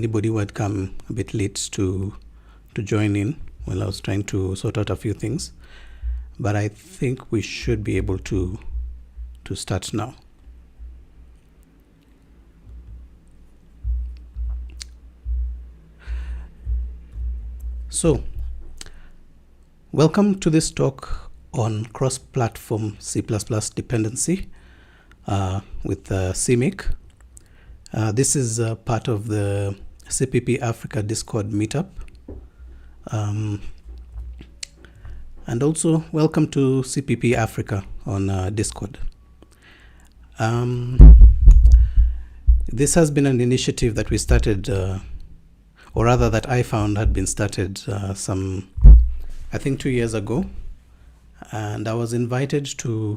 Anybody who had come a bit late to join in while I was trying to sort out a few things, but I think we should be able to start now. So, welcome to this talk on cross-platform C++ dependency with CMake. This is part of the CppAfrica Discord Meetup. And also welcome to CppAfrica on Discord. This has been an initiative that we started, or rather that I found had been started I think 2 years ago. And I was invited to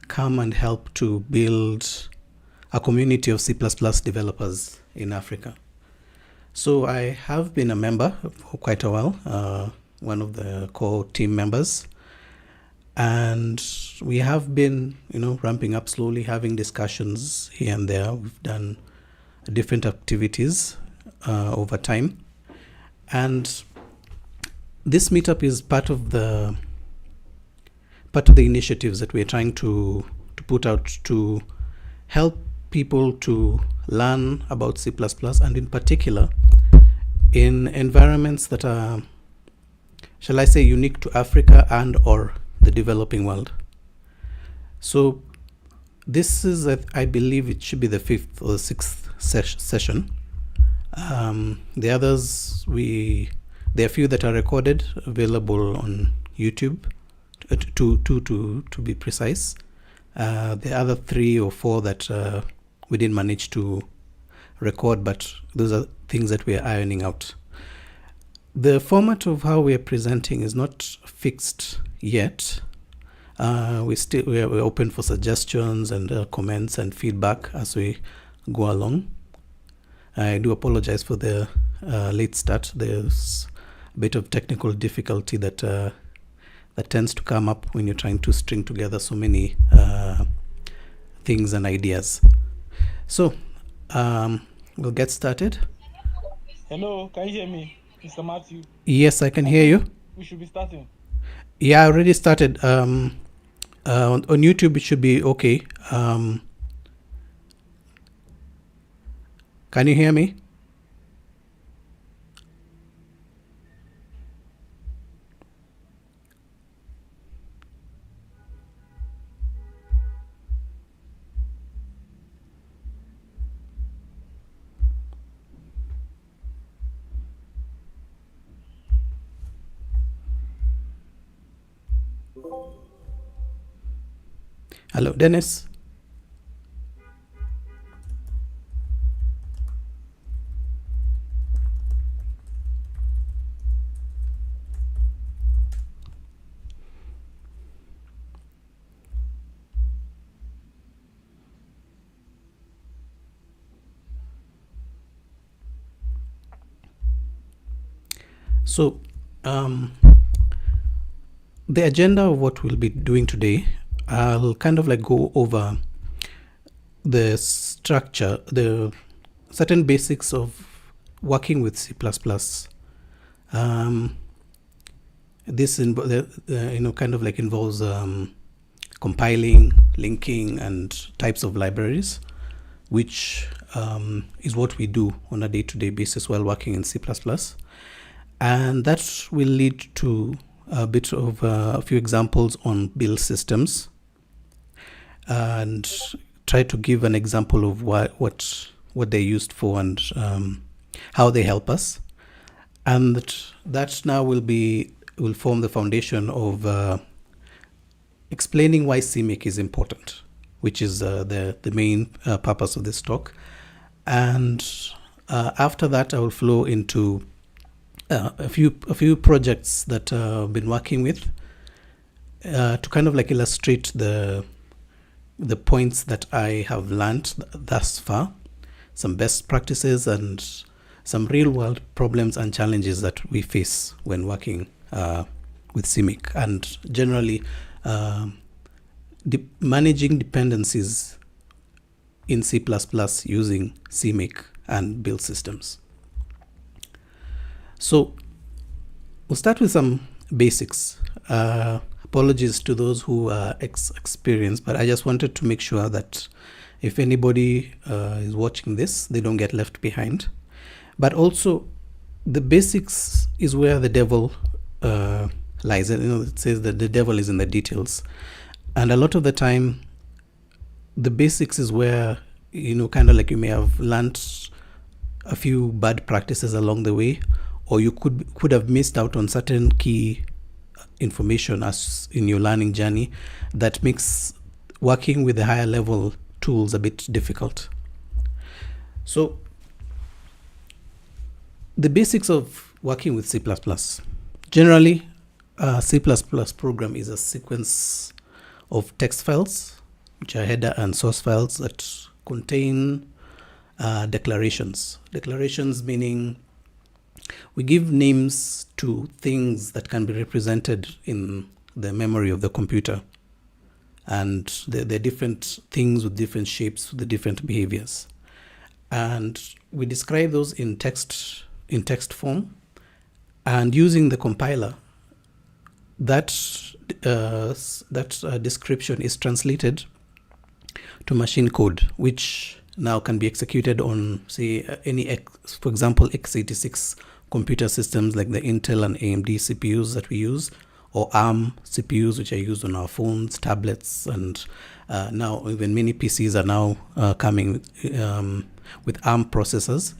come and help to build a community of C++ developers in Africa. So I have been a member for quite a while, one of the core team members. And we have been, ramping up slowly, having discussions here and there. We've done different activities over time. And this meetup is part of the initiatives that we're trying to put out to help people to learn about C++, and in particular in environments that are, shall I say, unique to Africa and or the developing world. So this is, I believe it should be the 5th or 6th session. The others, there are a few that are recorded, available on YouTube, to be precise. The other 3 or 4 that we didn't manage to record, but those are things that we are ironing out. The format of how we are presenting is not fixed yet. We're open for suggestions and comments and feedback as we go along. I do apologize for the late start. There's a bit of technical difficulty that tends to come up when you're trying to string together so many things and ideas. So we'll get started. Hello, can you hear me, Mr. Matthew? Yes, I can hear you. We should be starting. Yeah, I already started. On YouTube, it should be okay. Can you hear me? Hello, Dennis. So, the agenda of what we'll be doing today, I'll kind of go over the structure, the certain basics of working with C++. This involves compiling, linking, and types of libraries, which is what we do on a day-to-day basis while working in C++. And that will lead to a bit of a few examples on build systems, and try to give an example of what they're used for and how they help us. And that now will form the foundation of explaining why CMake is important, which is the main purpose of this talk. And after that, I will flow into a few projects that I've been working with to kind of illustrate the points that I have learned thus far, some best practices and some real world problems and challenges that we face when working with CMake, and generally managing dependencies in C++ using CMake and build systems. So we'll start with some basics. Apologies to those who are experienced, but I just wanted to make sure that if anybody is watching this, they don't get left behind. But also, the basics is where the devil lies. It says that the devil is in the details. And a lot of the time, the basics is where, kind of like you may have learned a few bad practices along the way, or you could have missed out on certain key information as in your learning journey that makes working with the higher level tools a bit difficult. So the basics of working with C++. Generally, a C++ program is a sequence of text files, which are header and source files that contain declarations. Declarations meaning we give names to things that can be represented in the memory of the computer. And they're different things with different shapes, with the different behaviors. And we describe those in text form. And using the compiler, that description is translated to machine code, which now can be executed on, say, for example, x86 computer systems like the Intel and AMD CPUs that we use, or ARM CPUs, which are used on our phones, tablets, and now even many PCs are now coming with ARM processors.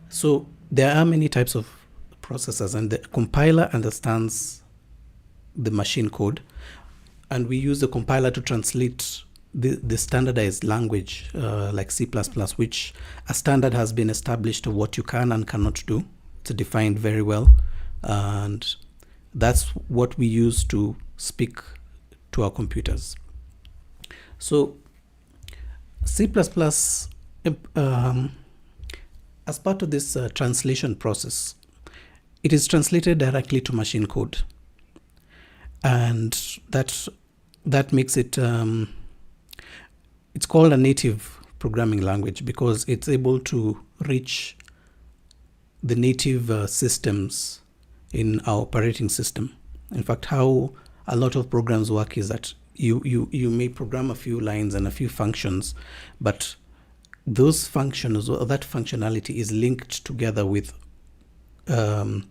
So there are many types of processors, and the compiler understands the machine code, and we use the compiler to translate the standardized language like C++, which a standard has been established of what you can and cannot do. It's defined very well, and that's what we use to speak to our computers. So C++, as part of this translation process, it is translated directly to machine code, and that makes it it's called a native programming language because it's able to reach the native systems in our operating system. In fact, how a lot of programs work is that you may program a few lines and a few functions, but those functions or that functionality is linked together with the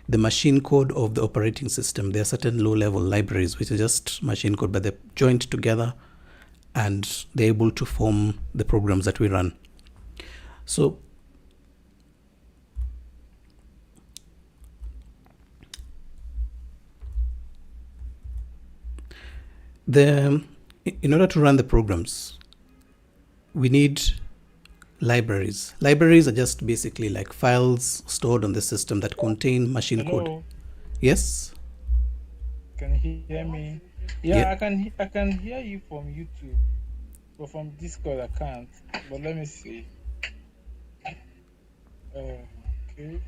machine code of the operating system. There are certain low-level libraries which are just machine code, but they're joined together and they're able to form the programs that we run. So in order to run the programs, we need libraries. Libraries are just basically like files stored on the system that contain machine code. Yes? Can you hear me? Yeah, I can hear you from YouTube, but from Discord I can't. But let me see. Okay.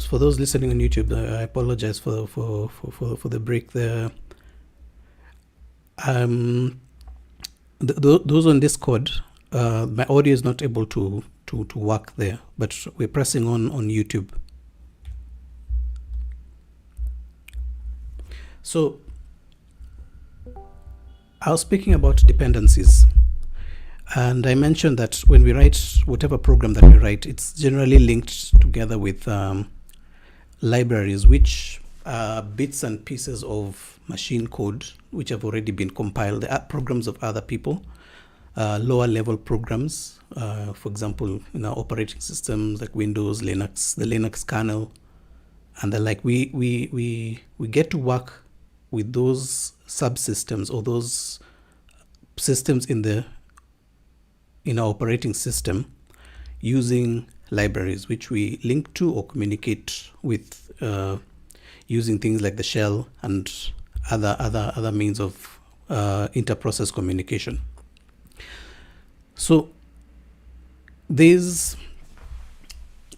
For those listening on YouTube, I apologize for the break there. Those on Discord, my audio is not able to work there, but we're pressing on YouTube. So I was speaking about dependencies, and I mentioned that when we write whatever program that we write, it's generally linked together with libraries, which are bits and pieces of machine code which have already been compiled. They are programs of other people, lower level programs, for example, in our operating systems like Windows, Linux, the Linux kernel, and the like. We get to work with those subsystems or those systems in our operating system using libraries which we link to or communicate with using things like the shell and other means of inter-process communication. So there's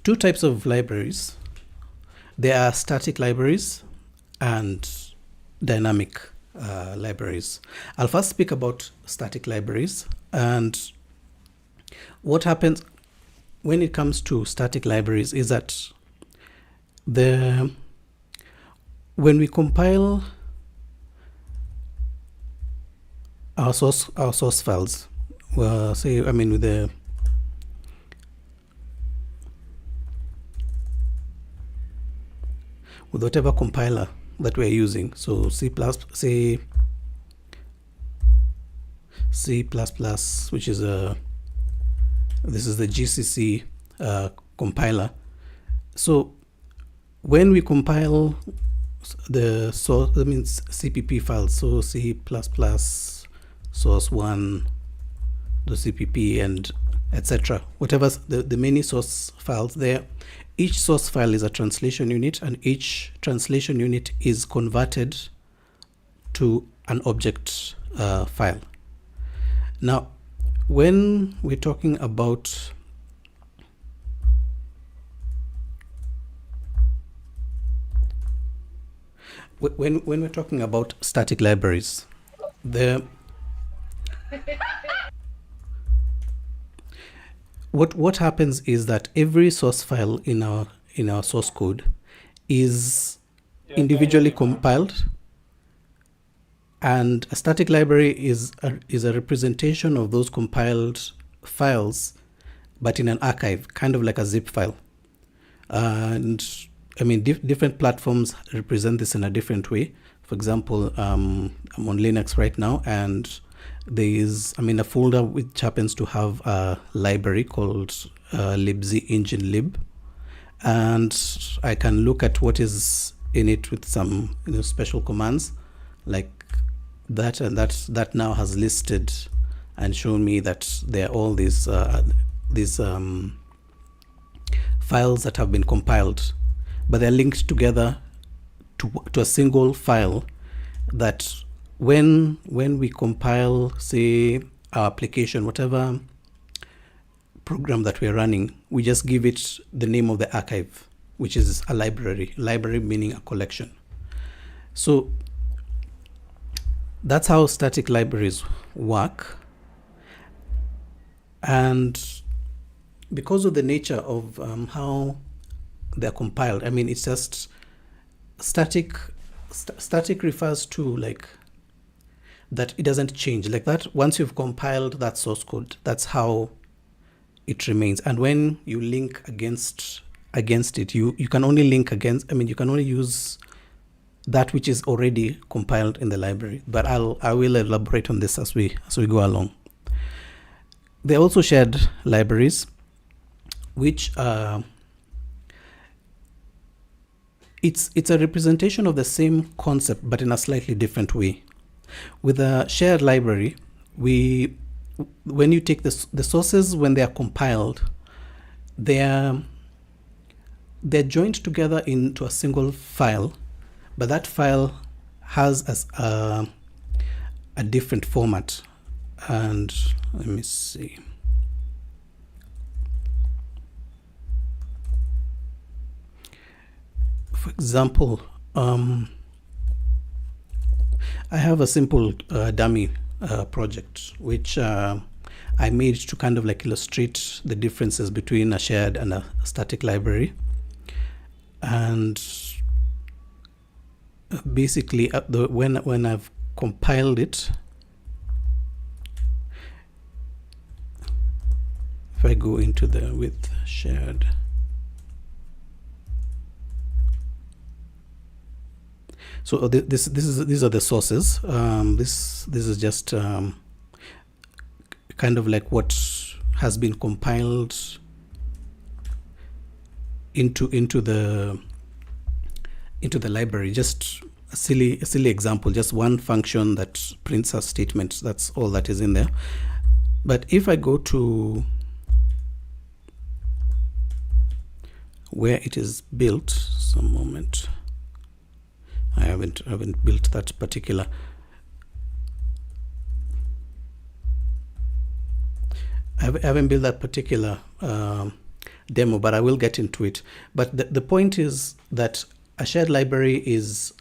two types of libraries. There are static libraries and dynamic libraries. I'll first speak about static libraries, and what happens when it comes to static libraries is that when we compile our source files, well, say with whatever compiler that we're using, so C++, which is this is the GCC compiler. So when we compile the source, that means CPP files, so C++ source 1, the CPP, and etc. Whatever the many source files there, each source file is a translation unit, and each translation unit is converted to an object file. Now, when we're talking about when we're talking about static libraries, what happens is that every source file in our source code is individually compiled, and a static library is a representation of those compiled files, but in an archive, kind of like a zip file. And different platforms represent this in a different way. For example, I'm on Linux right now, and there is a folder which happens to have a library called libc engine lib, and I can look at what is in it with some special commands like that, and that now has listed and shown me that there are all these files that have been compiled, but they're linked together to a single file that when we compile, say, our application, whatever program that we're running, we just give it the name of the archive, which is a library meaning a collection. So that's how static libraries work. And because of the nature of how they're compiled, it's just static refers to like that it doesn't change like that. Once you've compiled that source code, that's how it remains. And when you link against it, you can only link against, you can only use that which is already compiled in the library. But I will elaborate on this as we go along. There are also shared libraries, which it's a representation of the same concept, but in a slightly different way. With a shared library, when you take the sources, when they are compiled, they're joined together into a single file, but that file has a different format. And let me see. For example, I have a simple dummy project which I made to kind of like illustrate the differences between a shared and a static library. And basically, when I've compiled it, if I go into the with shared, so these are the sources. This is just kind of like what has been compiled into the library. Just a silly example, just one function that prints a statement. That's all that is in there. But if I go to where it is built, some moment. I haven't built that particular. I haven't built that particular demo, but I will get into it. But the point is that a shared library it's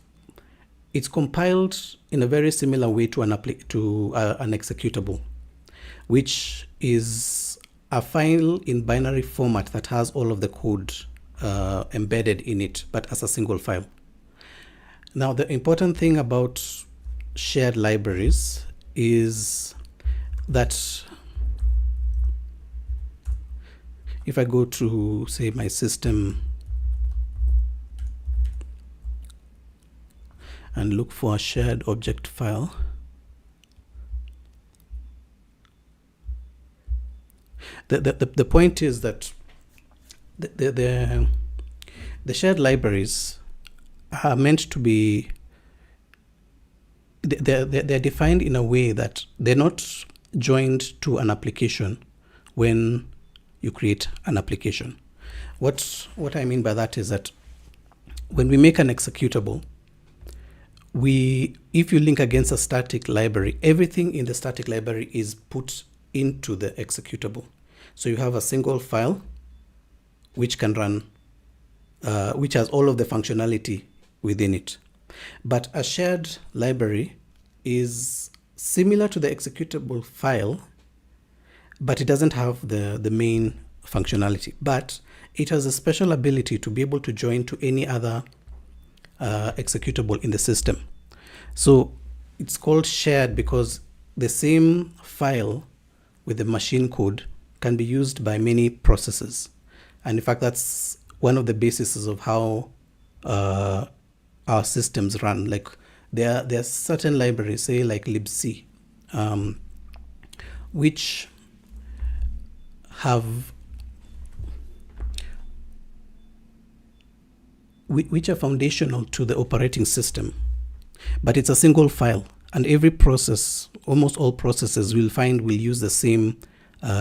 compiled in a very similar way to an executable, which is a file in binary format that has all of the code embedded in it, but as a single file. Now, the important thing about shared libraries is that if I go to, say, my system and look for a shared object file, the point is that the shared libraries are meant to be, they're defined in a way that they're not joined to an application when you create an application. What I mean by that is that when we make an executable, if you link against a static library, everything in the static library is put into the executable. So you have a single file which can run, which has all of the functionality within it. But a shared library is similar to the executable file, but it doesn't have the main functionality. But it has a special ability to be able to join to any other executable in the system. So it's called shared because the same file with the machine code can be used by many processes. And in fact, that's one of the bases of how our systems run. Like there are certain libraries, say like libc, which are foundational to the operating system, but it's a single file, and every process, almost all processes, will use the same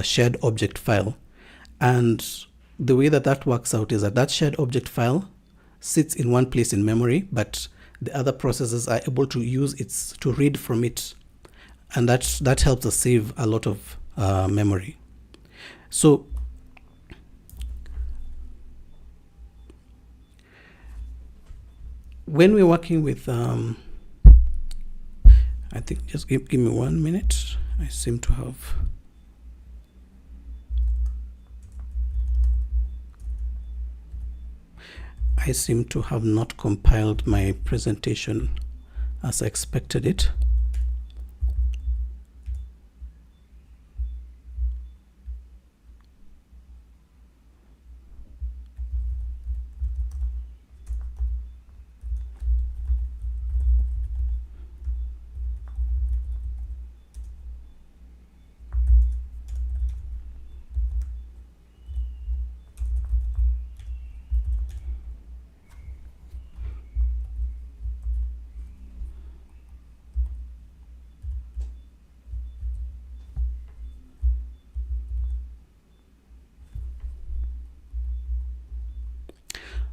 shared object file. And the way that works out is that shared object file sits in one place in memory, but the other processes are able to use it to read from it, and that helps us save a lot of memory. So when we're working with, I think, just give me 1 minute. I seem to have not compiled my presentation as I expected it.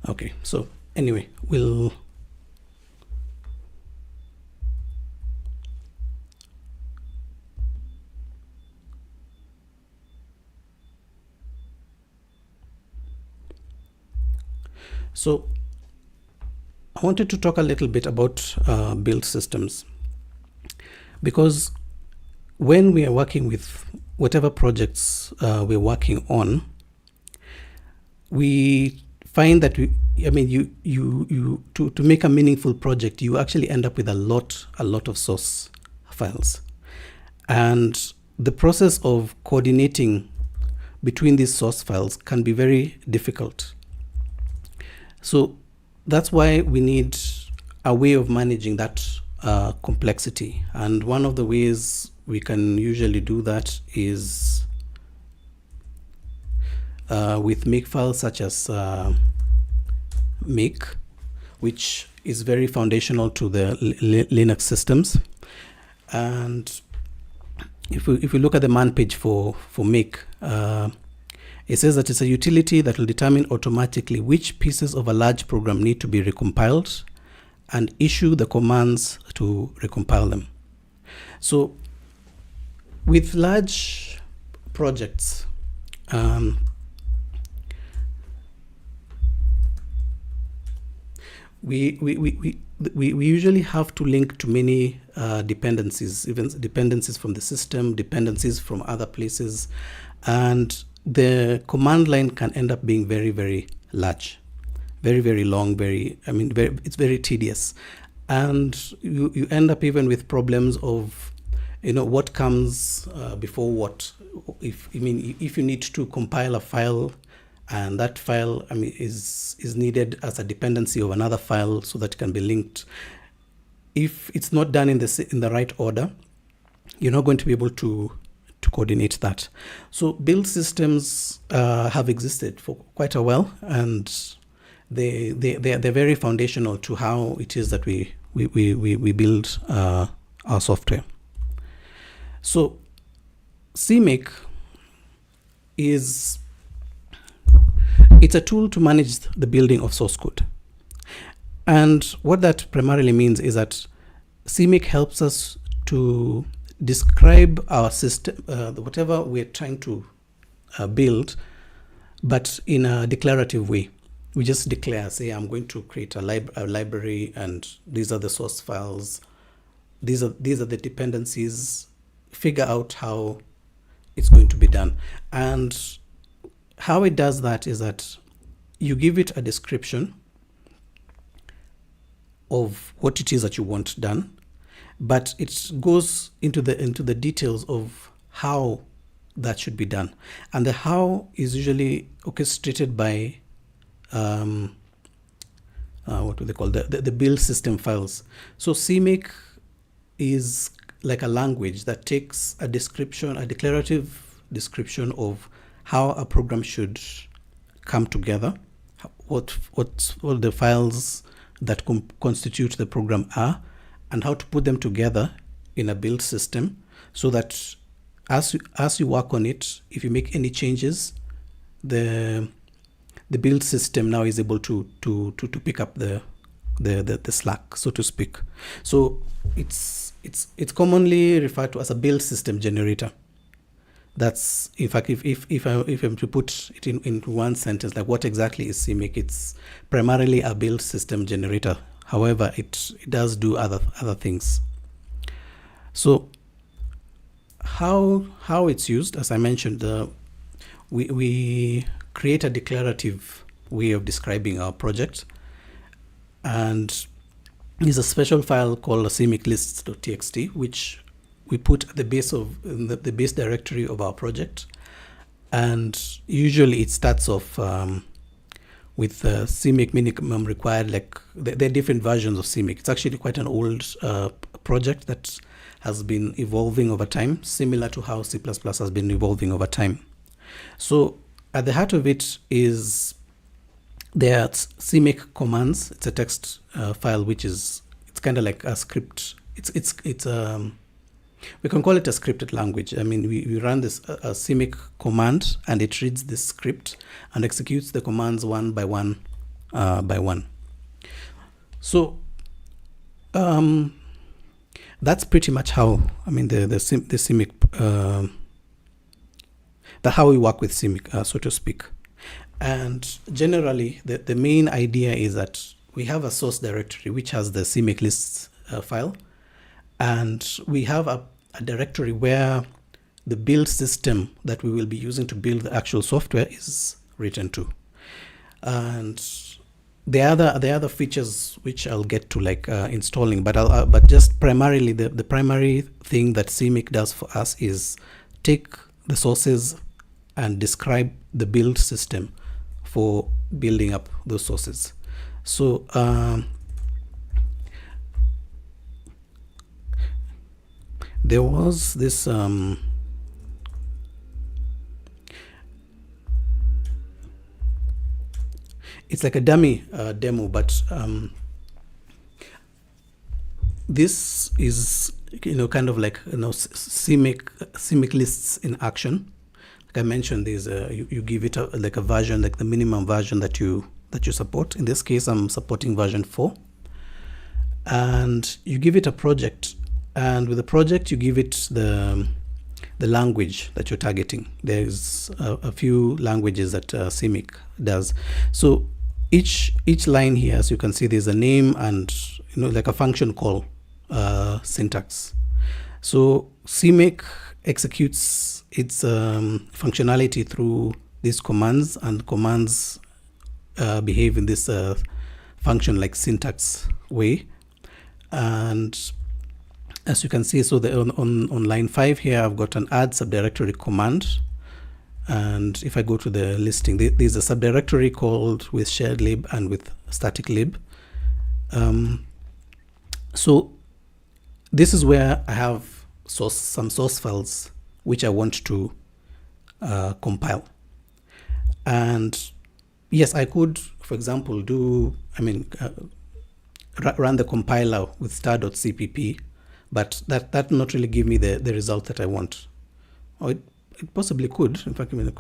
Okay, so anyway, so I wanted to talk a little bit about build systems, because when we are working with whatever projects we're working on, we find that to make a meaningful project, you actually end up with a lot of source files, and the process of coordinating between these source files can be very difficult. So that's why we need a way of managing that complexity, and one of the ways we can usually do that is with make files such as Make, which is very foundational to the Linux systems. And if we look at the man page for Make, it says that it's a utility that will determine automatically which pieces of a large program need to be recompiled and issue the commands to recompile them. So with large projects, we usually have to link to many dependencies, even dependencies from the system, dependencies from other places, and the command line can end up being very, very large, very, very long, it's very tedious. And you end up even with problems of, what comes before what. If you need to compile a file, and that file is needed as a dependency of another file so that it can be linked. If it's not done in the right order, you're not going to be able to coordinate that. So build systems have existed for quite a while, and they're very foundational to how it is that we build our software. So CMake it's a tool to manage the building of source code. And what that primarily means is that CMake helps us to describe our system, whatever we're trying to build, but in a declarative way. We just declare, say, I'm going to create a library, and these are the source files. These are the dependencies. Figure out how it's going to be done. And how it does that is that you give it a description of what it is that you want done, but it goes into the details of how that should be done. And the how is usually orchestrated by what do they call the build system files. So CMake is like a language that takes a declarative description of how a program should come together, what the files that constitute the program are, and how to put them together in a build system, so that as you work on it, if you make any changes, the build system now is able to pick up the slack, so to speak. So it's commonly referred to as a build system generator. That's, in fact, if I'm to put it into one sentence, like what exactly is CMake? It's primarily a build system generator. However, it does do other things. So how it's used, as I mentioned, we create a declarative way of describing our project, and there's a special file called CMake lists.txt, which we put at the base of the base directory of our project. And usually it starts off with CMake minimum required. Like there are different versions of CMake. It's actually quite an old project that has been evolving over time, similar to how C++ has been evolving over time. So at the heart of it is there are CMake commands. It's a text file, which it's kind of like a script. It's we can call it a scripted language. I mean, we run this CMake command, and it reads this script and executes the commands one by one by one. So that's pretty much how, I mean, the CMake, how we work with CMake, so to speak. And generally, the main idea is that we have a source directory which has the CMake lists file, and we have a directory where the build system that we will be using to build the actual software is written to. And the other features which I'll get to, like installing, but just primarily the primary thing that CMake does for us is take the sources and describe the build system for building up those sources. So there was this it's like a dummy demo, but this is kind of like CMake lists in action. Like I mentioned, these you give it like a version, like the minimum version that you support. In this case, I'm supporting version 4, and you give it a project, and with the project you give it the language that you're targeting. There's a few languages that CMake does. So each line here, as you can see, there's a name and like a function call syntax. So CMake executes its functionality through these commands, and commands behave in this function like syntax way. And as you can see, so on line 5 here, I've got an add subdirectory command. And if I go to the listing, there's a subdirectory called with shared lib and with static lib. So this is where I have some source files which I want to compile. And yes, I could, for example, run the compiler with star.cpp, but that not really give me the result that I want. Or it possibly could. In fact, I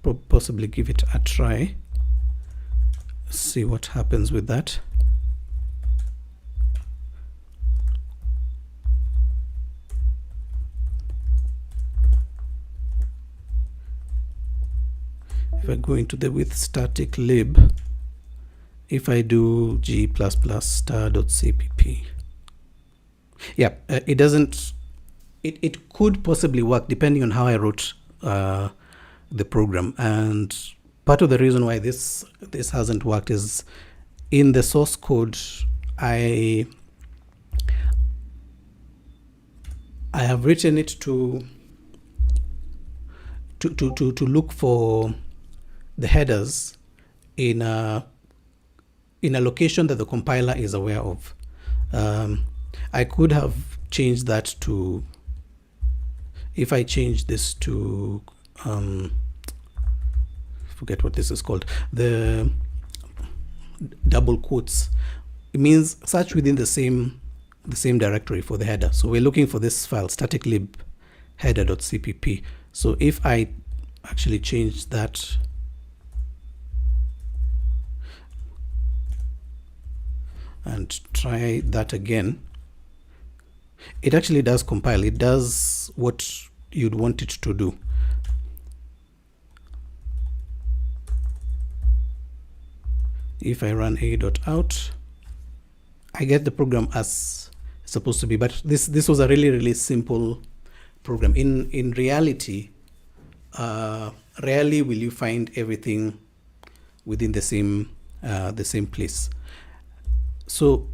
could possibly give it a try. See what happens with that. If I go into the with static lib, if I do g++ star.cpp, yeah, it doesn't. It could possibly work depending on how I wrote the program. And part of the reason why this hasn't worked is in the source code, I have written it to look for the headers in a location that the compiler is aware of. I could have changed that to, if I change this to forget what this is called, the double quotes, it means search within the same directory for the header. So we're looking for this file, static lib header.cpp. So if I actually change that and try that again, it actually does compile. It does what you'd want it to do. If I run a.out, I get the program as supposed to be. But this was a really simple program. In reality, rarely will you find everything within the same place. So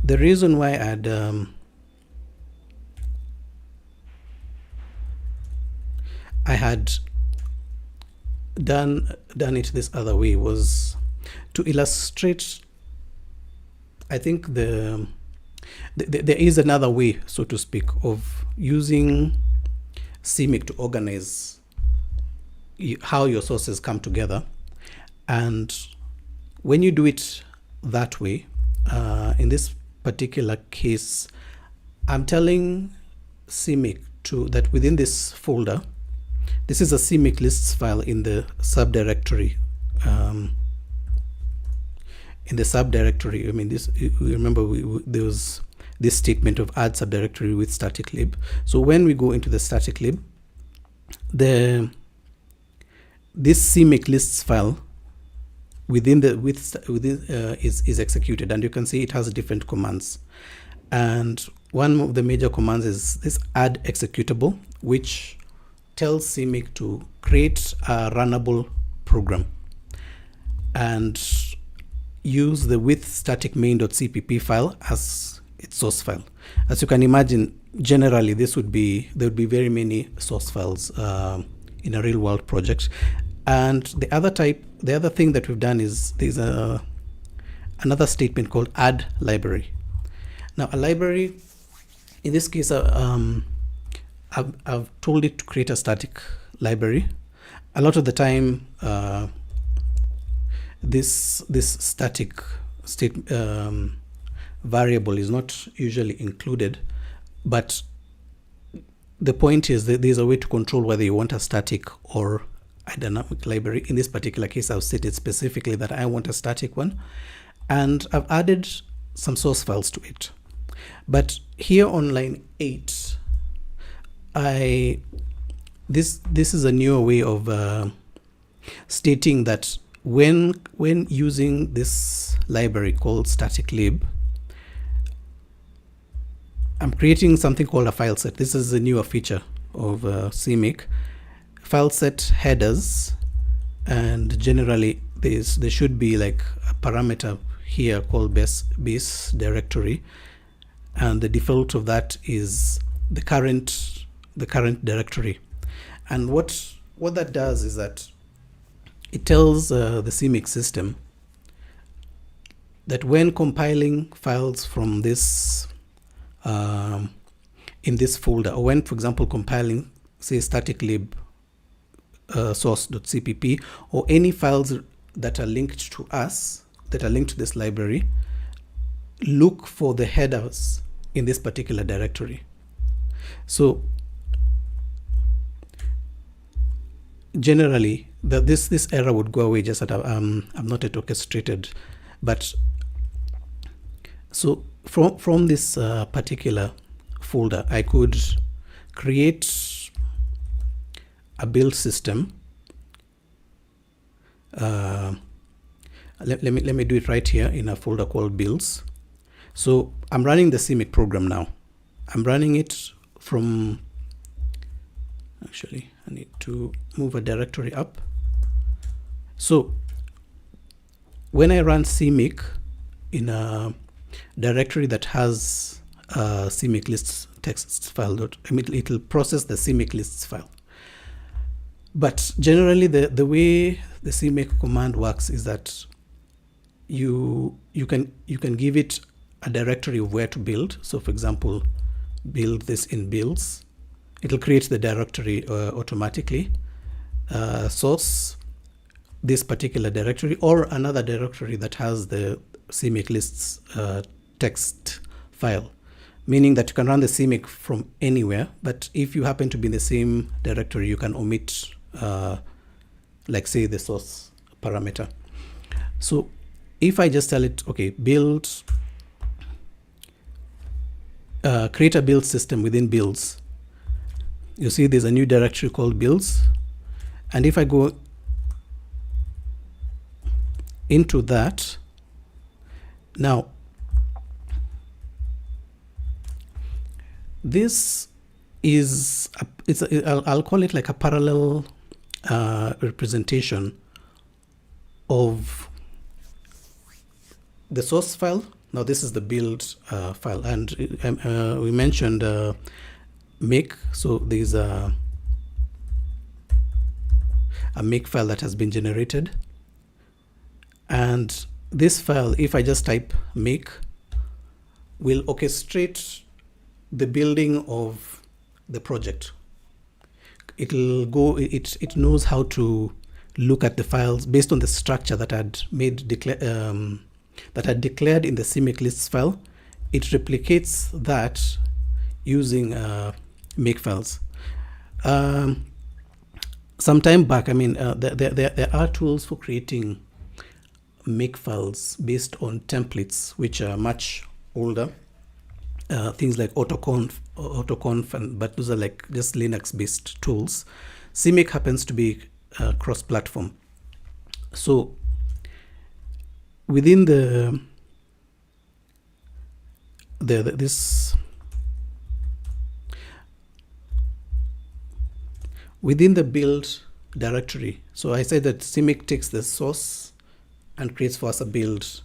the reason why I had done it this other way was to illustrate. I think there is another way, so to speak, of using CMake to organize how your sources come together. And when you do it that way, in this particular case, I'm telling CMake that within this folder, this is a CMake lists file in the subdirectory. I mean, this, remember, there was this statement of add subdirectory with static lib. So when we go into the static lib, this CMake lists file within is executed, and you can see it has different commands. And one of the major commands is this add executable, which tells CMake to create a runnable program and use the with static main.cpp file as its source file. As you can imagine, generally there would be very many source files in a real world project. And the other thing that we've done is there's another statement called add library. Now a library, in this case, I've told it to create a static library. A lot of the time, this static state variable is not usually included, but the point is that there's a way to control whether you want a static or a dynamic library. In this particular case, I've set it specifically that I want a static one, and I've added some source files to it. But here on line 8, this is a newer way of stating that when using this library called static lib, I'm creating something called a file set. This is a newer feature of CMake. File set headers, and generally there should be like a parameter here called base directory, and the default of that is the current directory. And what that does is that it tells the CMake system that when compiling files from this in this folder, or when, for example, compiling, say, static lib source.cpp, or any files that are linked to us, that are linked to this library, look for the headers in this particular directory. So generally, this error would go away just that I'm not yet orchestrated. But so from this particular folder, I could create a build system. Let me do it right here in a folder called builds. So I'm running the CMake program now. I'm running it from, actually, I need to move a directory up. So when I run CMake in a directory that has a CMake lists text file, it'll process the CMake lists file. But generally, the way the CMake command works is that you can give it a directory of where to build. So, for example, build this in builds. It'll create the directory automatically. Source this particular directory or another directory that has the CMake lists text file, meaning that you can run the CMake from anywhere. But if you happen to be in the same directory, you can omit, like, say, the source parameter. So if I just tell it, okay, build, create a build system within builds, you see there's a new directory called builds. And if I go into that, now this is I'll call it like a parallel representation of the source file. Now this is the build file, and we mentioned make. So there's a make file that has been generated, and this file, if I just type make, will orchestrate the building of the project. It'll go, it knows how to look at the files based on the structure that had declared in the CMake lists file. It replicates that using make files. Some time back, there are tools for creating make files based on templates which are much older. Things like autoconf, but those are like just Linux-based tools. CMake happens to be cross-platform. So within within the build directory, so I said that CMake takes the source and creates for us a build.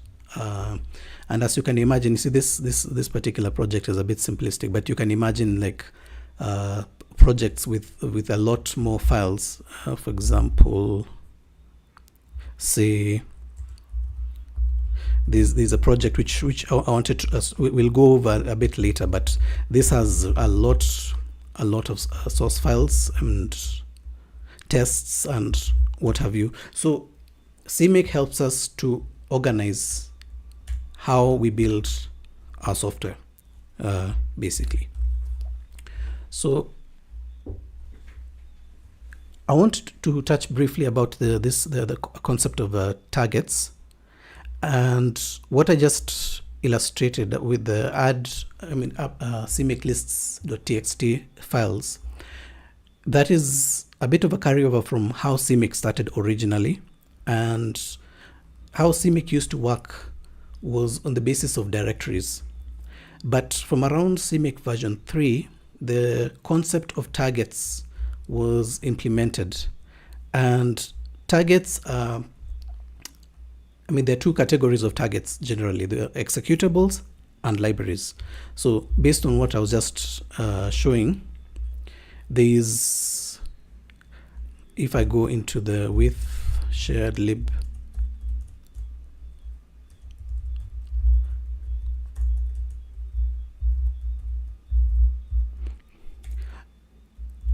And as you can imagine, you see this particular project is a bit simplistic, but you can imagine like projects with a lot more files. For example, say there's a project which I wanted to, we'll go over a bit later, but this has a lot of source files and tests and what have you. So CMake helps us to organize how we build our software, basically. So I want to touch briefly about the concept of targets, and what I just illustrated with the CMake lists.txt files. That is a bit of a carryover from how CMake started originally, and how CMake used to work was on the basis of directories. But from around CMake version 3, the concept of targets was implemented. And targets are, there are two categories of targets generally: the executables and libraries. So based on what I was just showing, if I go into the with shared lib,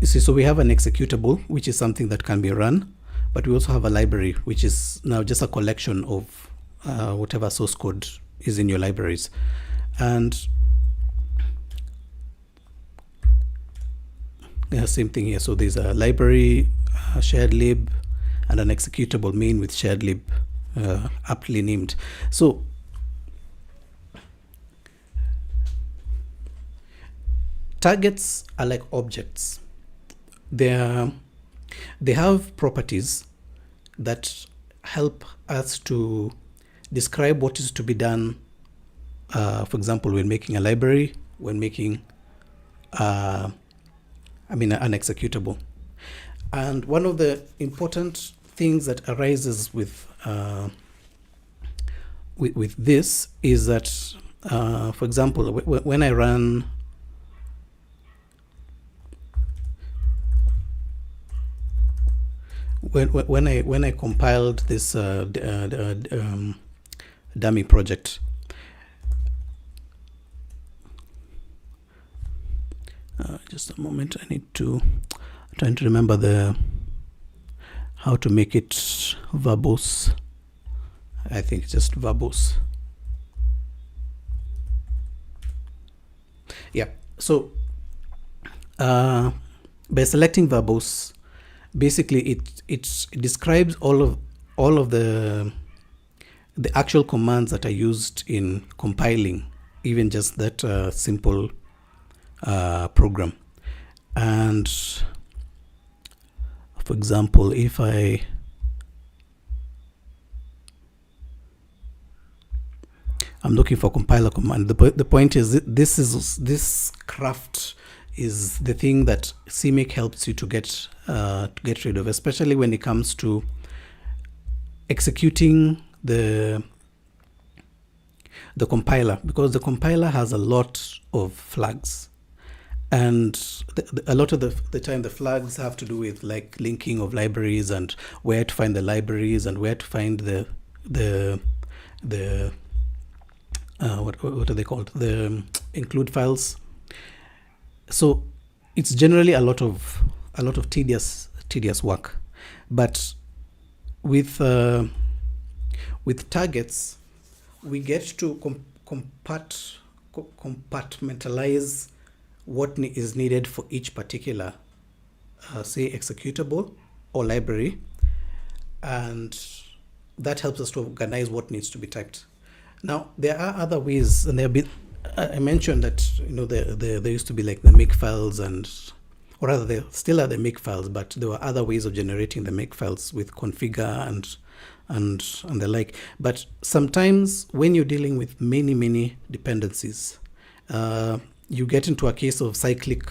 you see, so we have an executable, which is something that can be run, but we also have a library, which is now just a collection of whatever source code is in your libraries. And same thing here. So there's a library, shared lib, and an executable main with shared lib, aptly named. So targets are like objects. They have properties that help us to describe what is to be done. For example, when making a library, when making an executable. And one of the important things that arises with this is that, for example, when I run when I compiled this dummy project, just a moment, I'm trying to remember how to make it verbose. I think it's just verbose. Yeah, so by selecting verbose, basically it describes all of the actual commands that are used in compiling even just that simple program. And for example, if I'm looking for compiler command, the point is this craft is the thing that CMake helps you to get rid of, especially when it comes to executing the compiler, because the compiler has a lot of flags, and a lot of the time the flags have to do with like linking of libraries and where to find the libraries and where to find the what are they called, the include files. So it's generally a lot of tedious work. But with targets, we get to compartmentalize what is needed for each particular say executable or library, and that helps us to organize what needs to be typed. Now there are other ways, and I mentioned that there used to be like the make files, or rather there still are the make files, but there were other ways of generating the make files with configure and the like. But sometimes when you're dealing with many dependencies, you get into a case of cyclic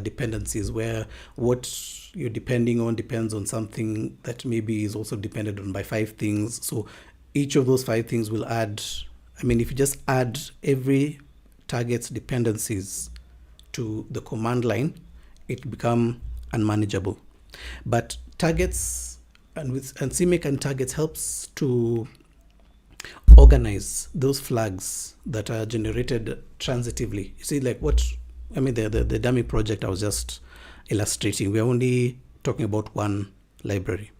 dependencies where what you're depending on depends on something that maybe is also depended on by 5 things. So each of those 5 things will add, if you just add every target's dependencies to the command line, it become unmanageable. But targets and CMake and targets helps to organize those flags that are generated transitively. You see, like the dummy project I was just illustrating, we're only talking about one library,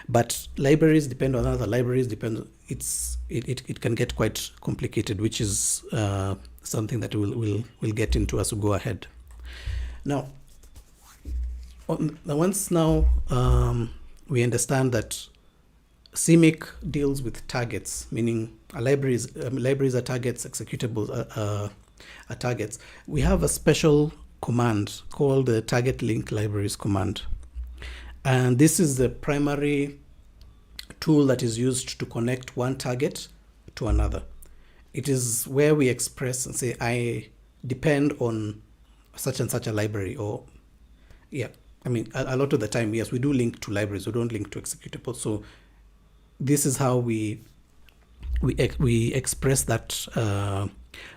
but libraries depend on other libraries. It can get quite complicated, which is something that we'll get into as we go ahead. Now, once now we understand that CMake deals with targets, meaning libraries are targets, executables are targets. We have a special command called the target link libraries command. And this is the primary tool that is used to connect one target to another. It is where we express and say, I depend on such and such a library, or yeah, I mean, a lot of the time, yes, we do link to libraries, we don't link to executables. So this is how we express that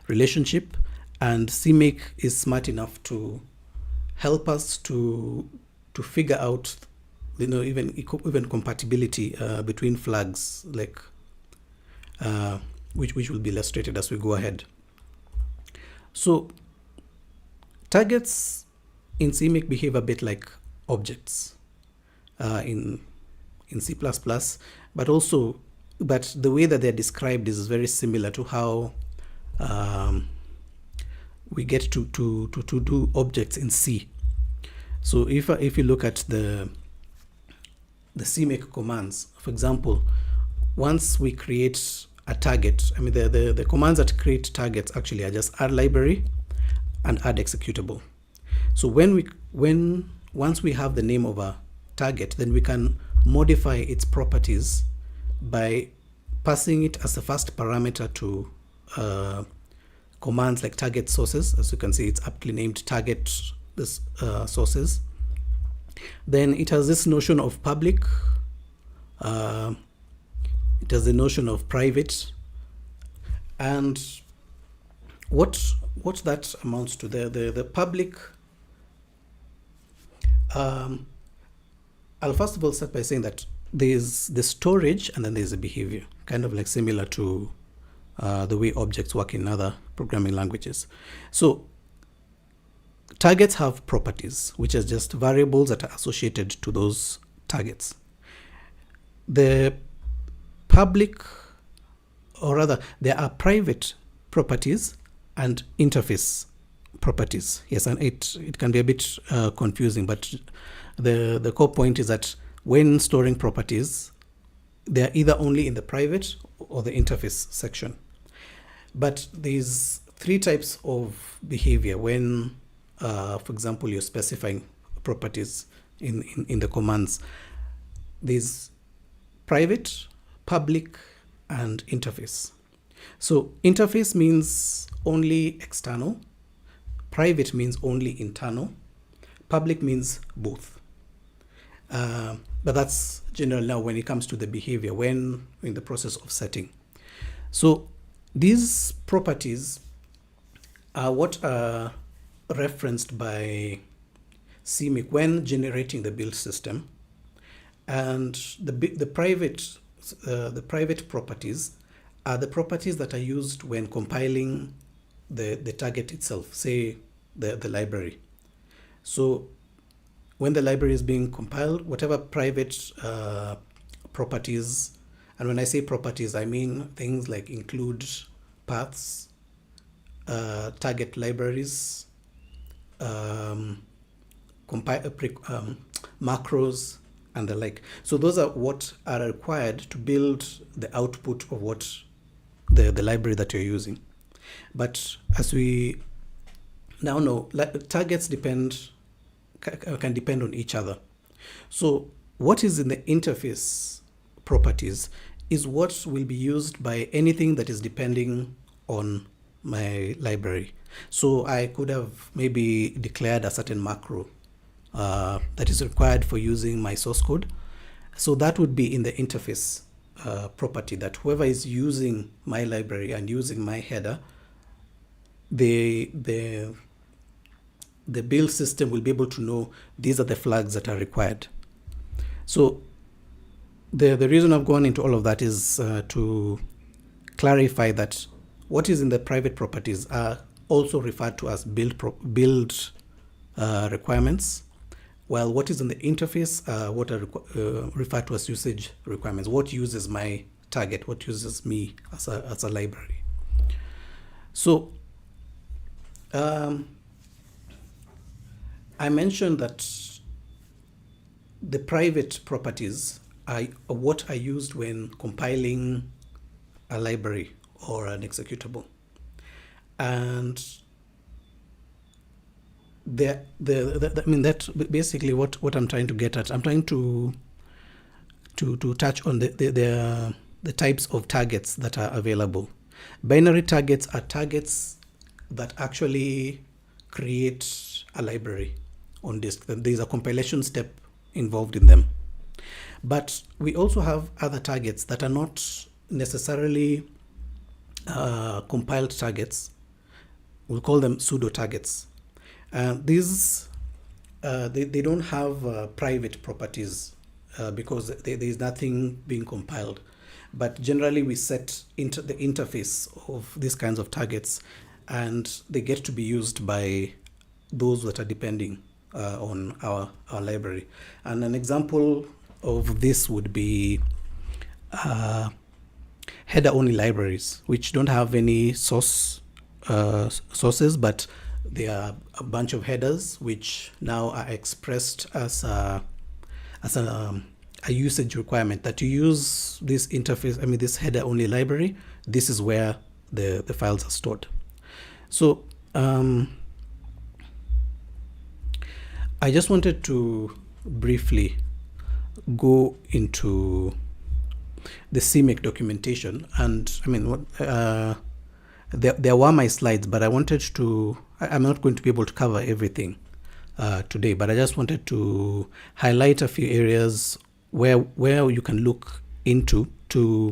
relationship, and CMake is smart enough to help us to figure out, even compatibility between flags, like which will be illustrated as we go ahead. So targets in CMake behave a bit like objects in C++, but the way that they're described is very similar to how we get to do objects in C. So if you look at the CMake commands, for example, once we create a target, I mean the commands that create targets actually are just add library and add executable. So once we have the name of a target, then we can modify its properties by passing it as the first parameter to commands like target sources. As you can see, it's aptly named target sources. Then it has this notion of public. It has the notion of private, and what that amounts to, the public. I'll first of all start by saying that there's the storage and then there's the behavior, kind of like similar to the way objects work in other programming languages. So targets have properties, which are just variables that are associated to those targets. The public, or rather, there are private properties and interface properties. Yes, and it can be a bit confusing, but the core point is that when storing properties, they are either only in the private or the interface section. But there's three types of behavior when, for example, you're specifying properties in the commands. There's private, public, and interface. So interface means only external, private means only internal, public means both. But that's general now when it comes to the behavior when in the process of setting. So these properties are what are referenced by CMake when generating the build system, and the private properties are the properties that are used when compiling the target itself, say the library. So when the library is being compiled, whatever private properties, and when I say properties, I mean things like include paths, target libraries, macros, and the like. So those are what are required to build the output of what the library that you're using. But as we now know, targets can depend on each other. So what is in the interface properties is what will be used by anything that is depending on my library. So I could have maybe declared a certain macro that is required for using my source code. So that would be in the interface property, that whoever is using my library and using my header, the build system will be able to know these are the flags that are required. So the reason I've gone into all of that is to clarify that what is in the private properties are also referred to as build requirements, while what is in the interface what are referred to as usage requirements. What uses my target? What uses me as a library? So I mentioned that the private properties are what are used when compiling a library or an executable. And I mean, that's basically what I'm trying to get at. I'm trying to touch on the types of targets that are available. Binary targets are targets that actually create a library on disk. There's a compilation step involved in them. But we also have other targets that are not necessarily compiled targets. We'll call them pseudo targets. These they don't have private properties because there is nothing being compiled. But generally, we set the interface of these kinds of targets, and they get to be used by those that are depending on our library. And an example of this would be header-only libraries, which don't have any sources, but they are a bunch of headers which now are expressed as a usage requirement that you use this interface. I mean, this header-only library. This is where the files are stored. So I just wanted to briefly go into the CMake documentation, and I mean, there were my slides, but I wanted to. I'm not going to be able to cover everything today, but I just wanted to highlight a few areas where you can look into to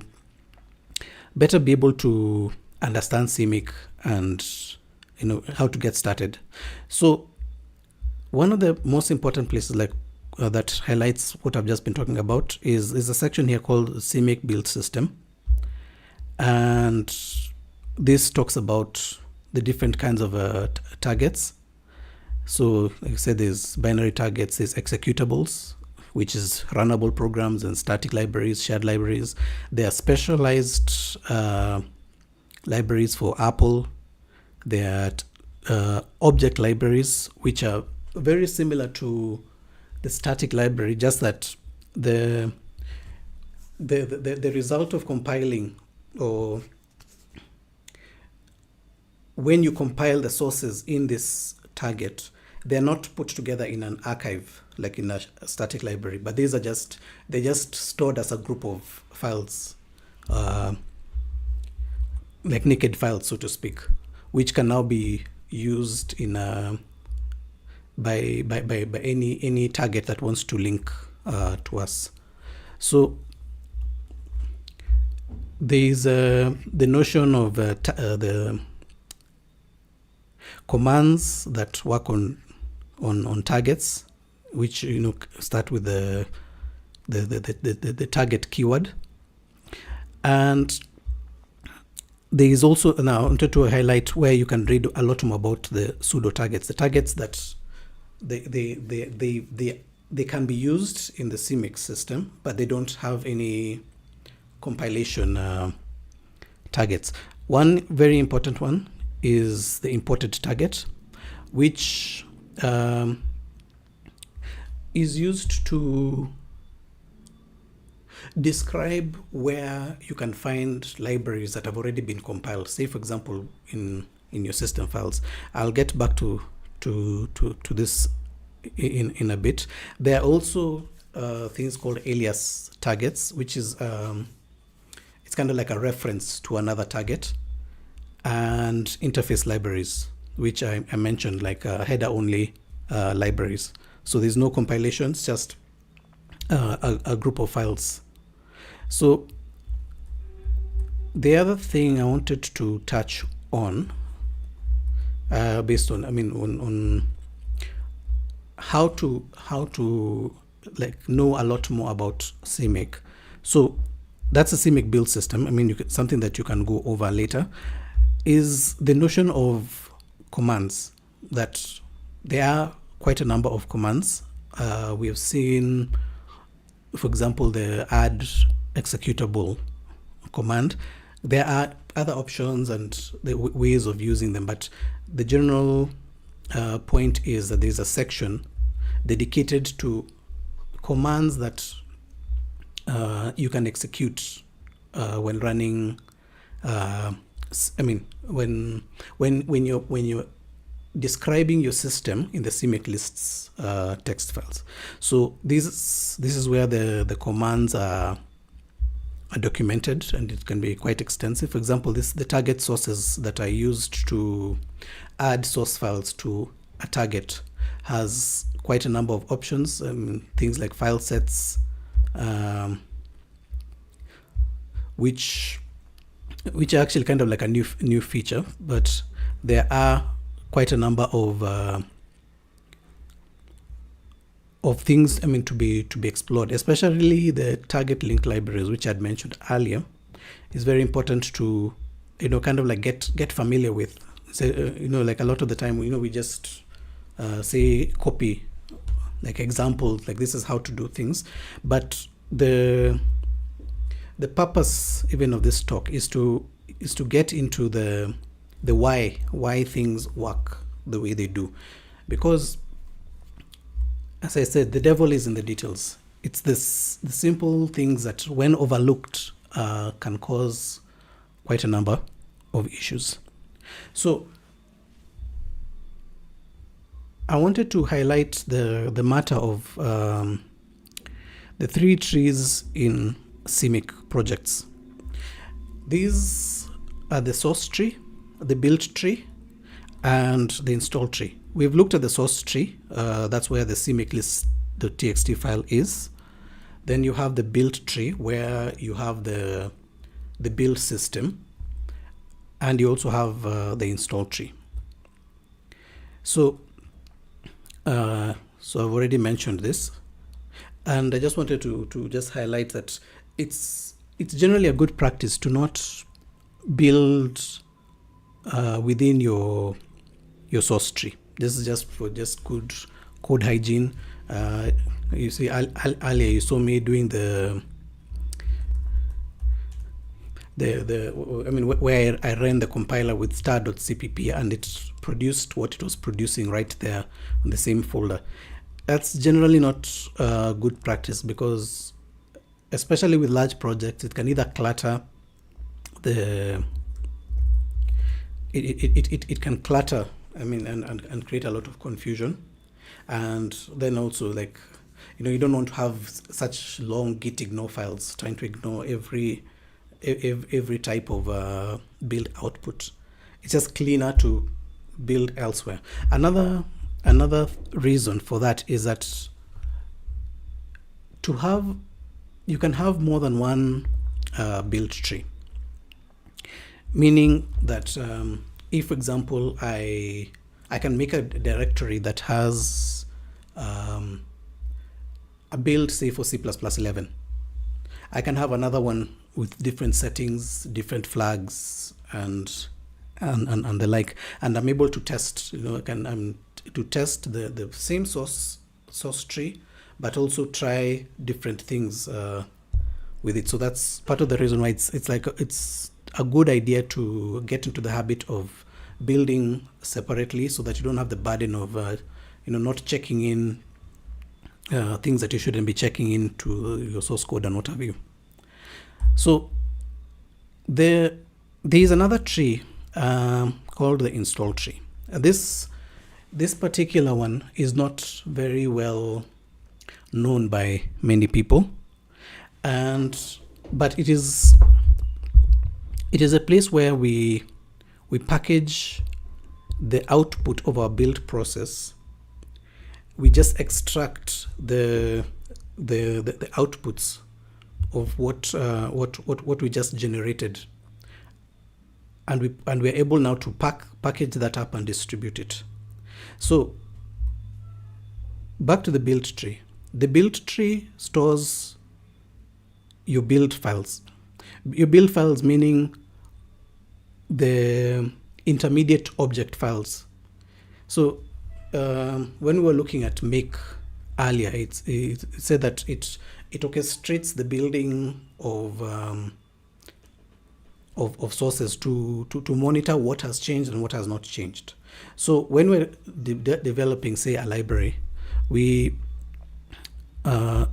better be able to understand CMake and how to get started. So one of the most important places that highlights what I've just been talking about is a section here called CMake build system, and this talks about the different kinds of targets. So like I said, there's binary targets, there's executables, which is runnable programs, and static libraries, shared libraries. There are specialized libraries for Apple. There are object libraries, which are very similar to the static library, just that the result of compiling, or when you compile the sources in this target, they're not put together in an archive like in a static library, but they're just stored as a group of files, like naked files, so to speak, which can now be used in by any target that wants to link to us. So there is the notion of the commands that work on targets, which start with the target keyword. And there is also, now I wanted to highlight where you can read a lot more about the pseudo targets, the targets that they can be used in the CMake system, but they don't have any compilation targets. One very important one is the imported target, which is used to describe where you can find libraries that have already been compiled. Say, for example, in your system files. I'll get back to this in a bit. There are also things called alias targets, which is it's kind of like a reference to another target, and interface libraries, which I mentioned, like header-only libraries. So there's no compilations, just a group of files. So the other thing I wanted to touch on, based on, on how to like know a lot more about CMake. So that's a CMake build system. Something that you can go over later is the notion of commands. That there are quite a number of commands. We have seen, for example, the add executable command. There are other options and the ways of using them, but the general point is that there's a section dedicated to commands that you can execute when running. When you're describing your system in the CMake lists text files. So this is where the commands are documented, and it can be quite extensive. For example, the target sources that I used to add source files to a target has quite a number of options, things like file sets, which are actually kind of like a new feature, but there are quite a number of things to be explored, especially the target link libraries, which I'd mentioned earlier. Is very important to kind of like get familiar with. So, like a lot of the time, we just say copy like examples, like this is how to do things, but the purpose even of this talk is to get into the why things work the way they do, because as I said, the devil is in the details. It's the simple things that, when overlooked, can cause quite a number of issues. So I wanted to highlight the matter of the three trees in CMake projects. These are the source tree, the build tree, and the install tree. We've looked at the source tree. That's where the CMake list.txt file is. Then you have the build tree, where you have the build system, and you also have the install tree. So I've already mentioned this, and I just wanted to just highlight that it's generally a good practice to not build within your source tree. This is just for good code hygiene. You see, earlier you saw me doing where I ran the compiler with star.cpp, and it produced what it was producing right there on the same folder. That's generally not good practice, because especially with large projects, it can either clutter it can clutter, and create a lot of confusion. And then also, like, you don't want to have such long git ignore files trying to ignore every type of build output. It's just cleaner to build elsewhere. Another reason for that is that you can have more than one build tree, meaning that if, for example, I can make a directory that has a build, say, for C++11. I can have another one with different settings, different flags, and the like, and I'm able to test. I can to test the same source tree, but also try different things with it. So that's part of the reason why it's a good idea to get into the habit of building separately, so that you don't have the burden of not checking in things that you shouldn't be checking into your source code and what have you. So there is another tree called the install tree. This particular one is not very well known by many people, but it is a place where we package the output of our build process. We just extract the outputs of what we just generated, and we're able now to package that up and distribute it. So back to the build tree. The build tree stores your build files. Your build files meaning the intermediate object files. So when we were looking at Make earlier, it said that it orchestrates the building of sources to monitor what has changed and what has not changed. So when we're developing, say, a library, we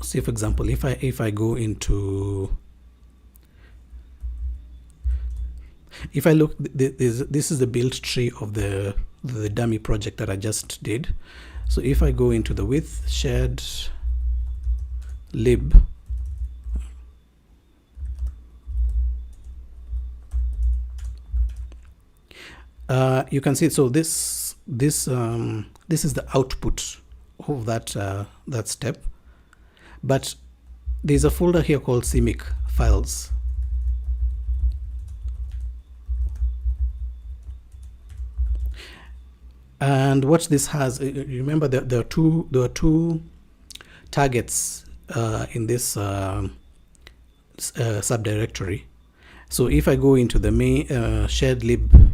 say for example, if I go into, if I look, this is the build tree of the dummy project that I just did. So if I go into the with shared lib, you can see, so this is the output of that step. But there's a folder here called CMake files. And what this has, remember there are two targets in this subdirectory. So if I go into the main shared lib,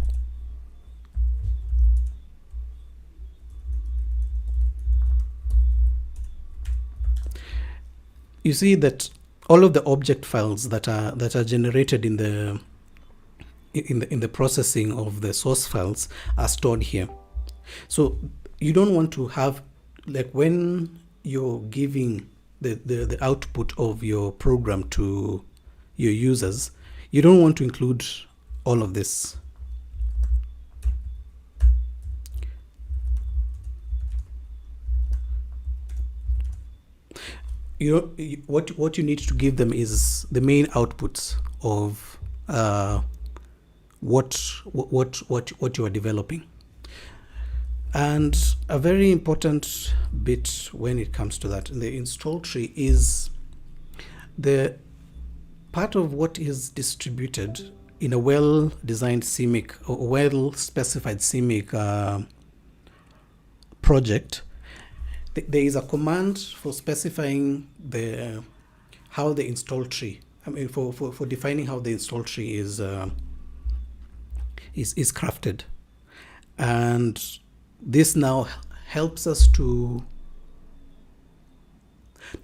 you see that all of the object files that are generated in the processing of the source files are stored here. So you don't want to have, like, when you're giving the output of your program to your users, you don't want to include all of this. What you need to give them is the main outputs of what you are developing. And a very important bit when it comes to that, the install tree, is the part of what is distributed in a well-designed CMake or well-specified CMake project. There is a command for specifying how the install tree, I mean, for defining how the install tree is crafted. And this now helps us to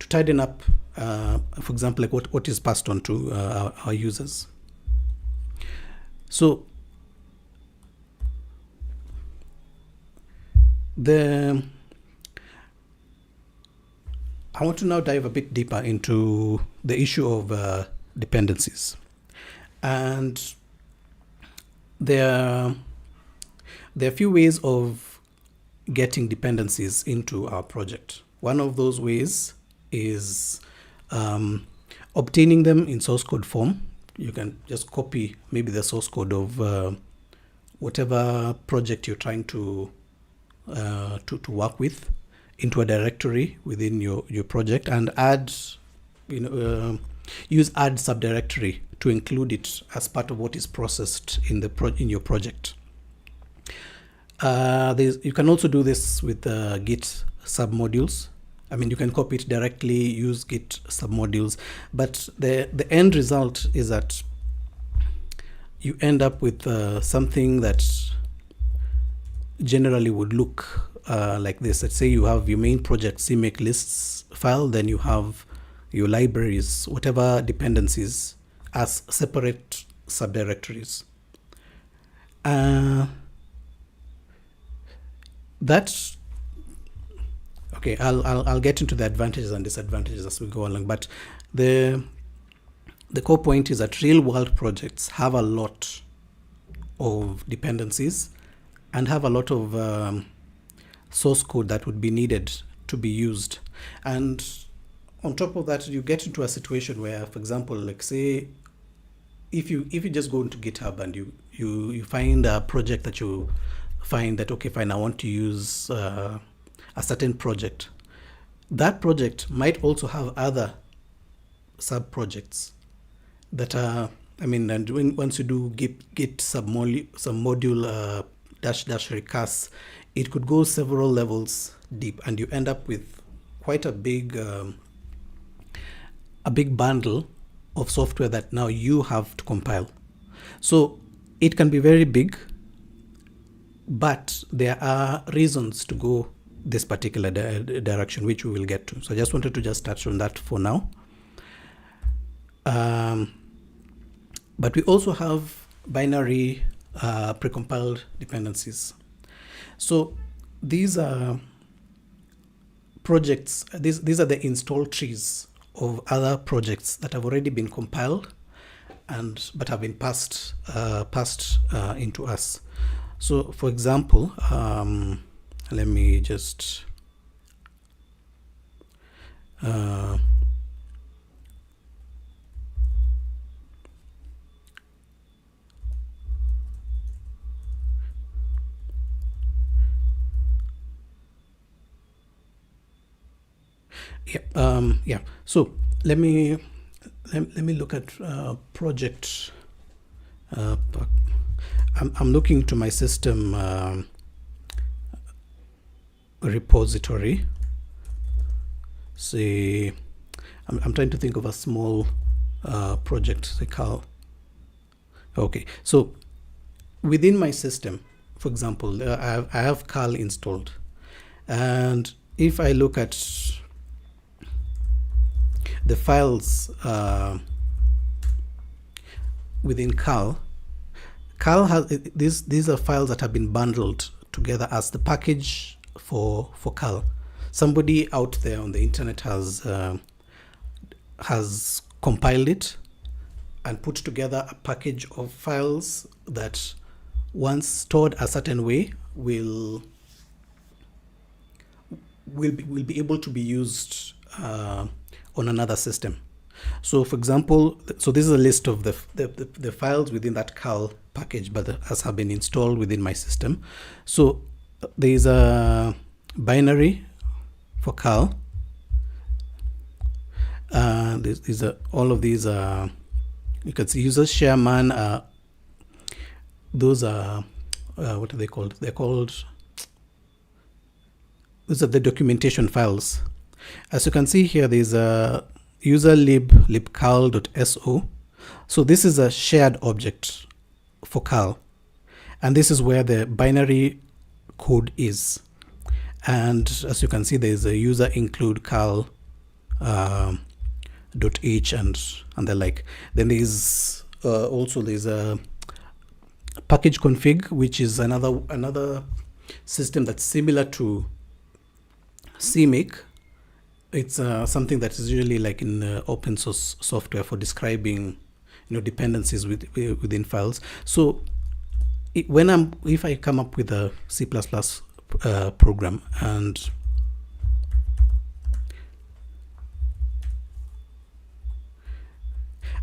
tighten up, for example, like what is passed on to our users. So I want to now dive a bit deeper into the issue of dependencies. And there are a few ways of getting dependencies into our project. One of those ways is obtaining them in source code form. You can just copy maybe the source code of whatever project you're trying to work with into a directory within your project, and add, use add subdirectory to include it as part of what is processed in your project. You can also do this with Git submodules. I mean, you can copy it directly, use Git submodules, but the end result is that you end up with something that generally would look like this. Let's say you have your main project CMake lists file, then you have your libraries, whatever dependencies, as separate subdirectories. That's okay. I'll get into the advantages and disadvantages as we go along, but the core point is that real world projects have a lot of dependencies and have a lot of source code that would be needed to be used. And on top of that, you get into a situation where, for example, like, say if you just go into GitHub and you find a project that you find that, okay, fine, I want to use a certain project. That project might also have other sub projects that are, I mean, and once you do git submodule dash recast, it could go several levels deep, and you end up with quite a big bundle of software that now you have to compile. So it can be very big, but there are reasons to go this particular direction, which we will get to. So I just wanted to just touch on that for now. But we also have binary precompiled dependencies. So these are projects. These are the install trees of other projects that have already been compiled but have been passed into us. So, for example, let me just yeah. So let me look at project. I'm looking to my system repository. Say, I'm trying to think of a small project. Say Cal. Okay, so within my system, for example, I have Cal installed, and if I look at the files within Cal has these are files that have been bundled together as the package for Cal. Somebody out there on the internet has compiled it and put together a package of files that, once stored a certain way, will be able to be used on another system. So, for example, this is a list of the files within that Cal package, but as have been installed within my system. So there is a binary for Cal. These are all of these. You can see users, share man. Those are what are they called? They're called. These are the documentation files. As you can see here, there's a user libcal.so. So this is a shared object for Cal, and this is where the binary code is. And as you can see, there's a user include cal .h and the like. Then there's also there's a package config, which is another system that's similar to CMake. It's something that is usually like in open source software for describing, dependencies within files. So if I come up with a C++ program and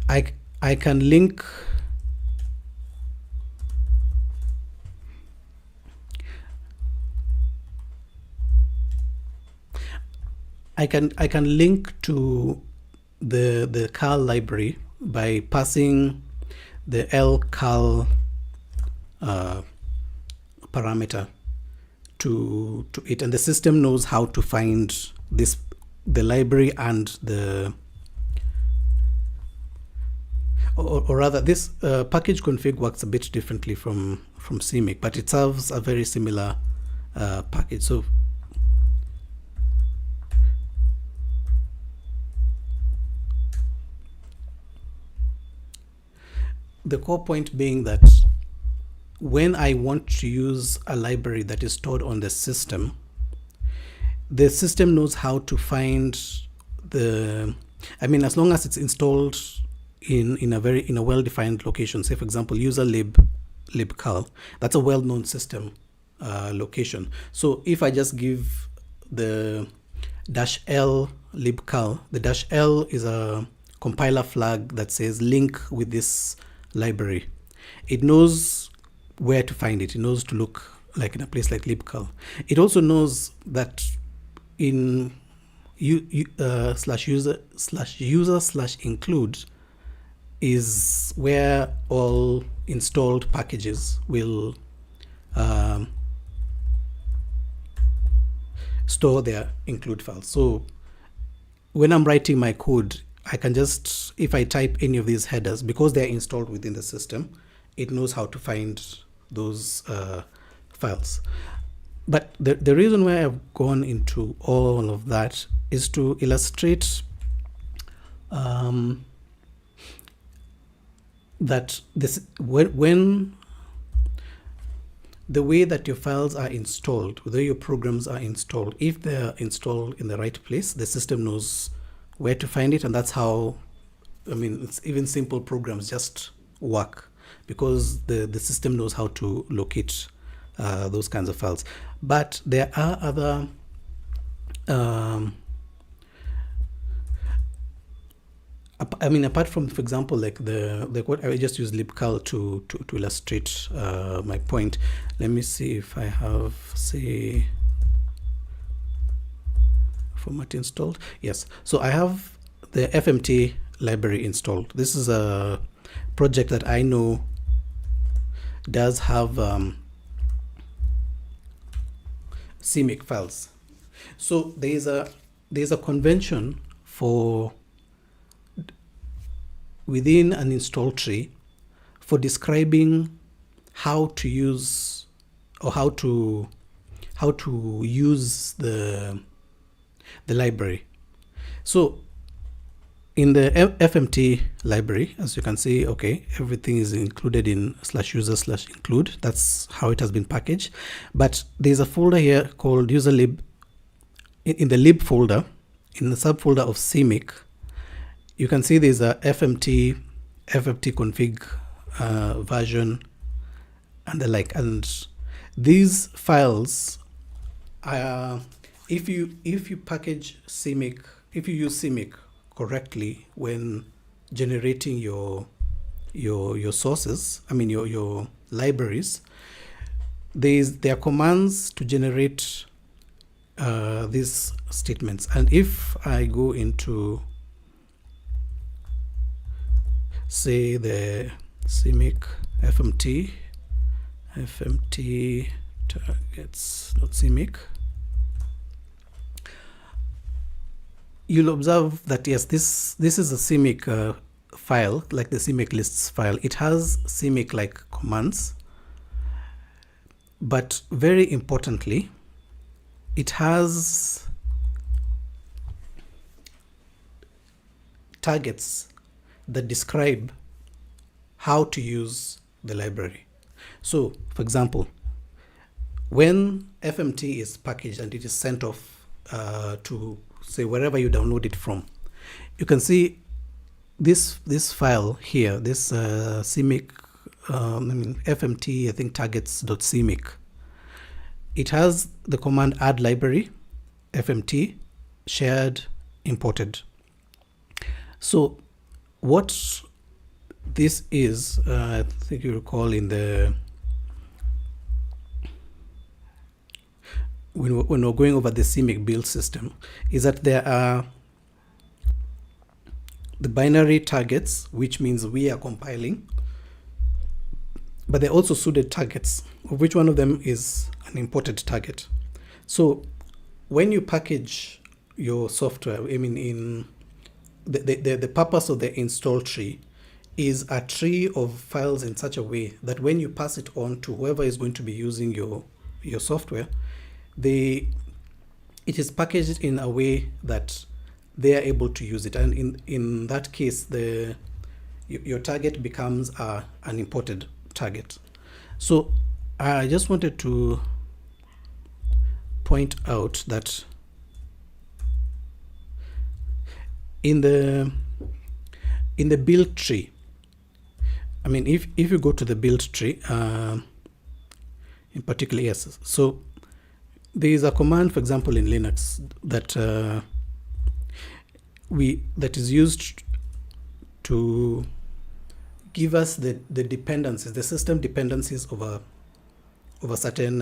I can link I can link to the Cal library by passing the lcal parameter to it, and the system knows how to find the library and or rather this package config works a bit differently from CMake, but it serves a very similar package. So the core point being that when I want to use a library that is stored on the system knows how to find as long as it's installed in a well-defined location. Say, for example, user libcal. That's a well-known system location. So if I just give the -l libcal, the -l is a compiler flag that says link with this library. It knows where to find it. It knows to look like in a place like libcal. It also knows that in /user/include is where all installed packages will store their include files. So when I'm writing my code, I can just, if I type any of these headers, because they're installed within the system, it knows how to find those files. But the reason why I've gone into all of that is to illustrate that when the way that your files are installed, the way your programs are installed, if they're installed in the right place, the system knows where to find it. And that's how, I mean, it's even simple programs just work because the system knows how to locate those kinds of files. But there are other I mean, apart from, for example, like what I just use libcal to illustrate my point. Let me see if I have, say, format installed. Yes, so I have the FMT library installed. This is a project that I know does have CMake files. So there's a convention for within an install tree for describing how to use or how to use the library. So in the FMT library, as you can see, okay, everything is included in /user/include. That's how it has been packaged. But there's a folder here called userlib. In the lib folder, in the subfolder of CMake, you can see there's a FMT config version and the like. And these files are, if you package CMake, if you use CMake correctly when generating your sources, I mean your libraries, there are commands to generate these statements. And if I go into, say, the CMake FMT targets.cmake, you'll observe that yes, this is a CMake file, like the CMake lists file. It has CMake like commands, but very importantly, it has targets that describe how to use the library. So, for example, when FMT is packaged and it is sent off to, say, wherever you download it from, you can see this file here, this CMake, FMT, I think targets.cmake. It has the command add library, FMT, shared, imported. So what this is, I think you recall in the when we're going over the CMake build system, is that there are the binary targets, which means we are compiling, but there are also suited targets, of which one of them is an imported target. So when you package your software, I mean, in the purpose of the install tree is a tree of files in such a way that when you pass it on to whoever is going to be using your software, it is packaged in a way that they are able to use it. And in that case, your target becomes an imported target. So I just wanted to point out that in the build tree, I mean, if you go to the build tree, in particular, yes. So there is a command, for example, in Linux that that is used to give us the dependencies, the system dependencies of a certain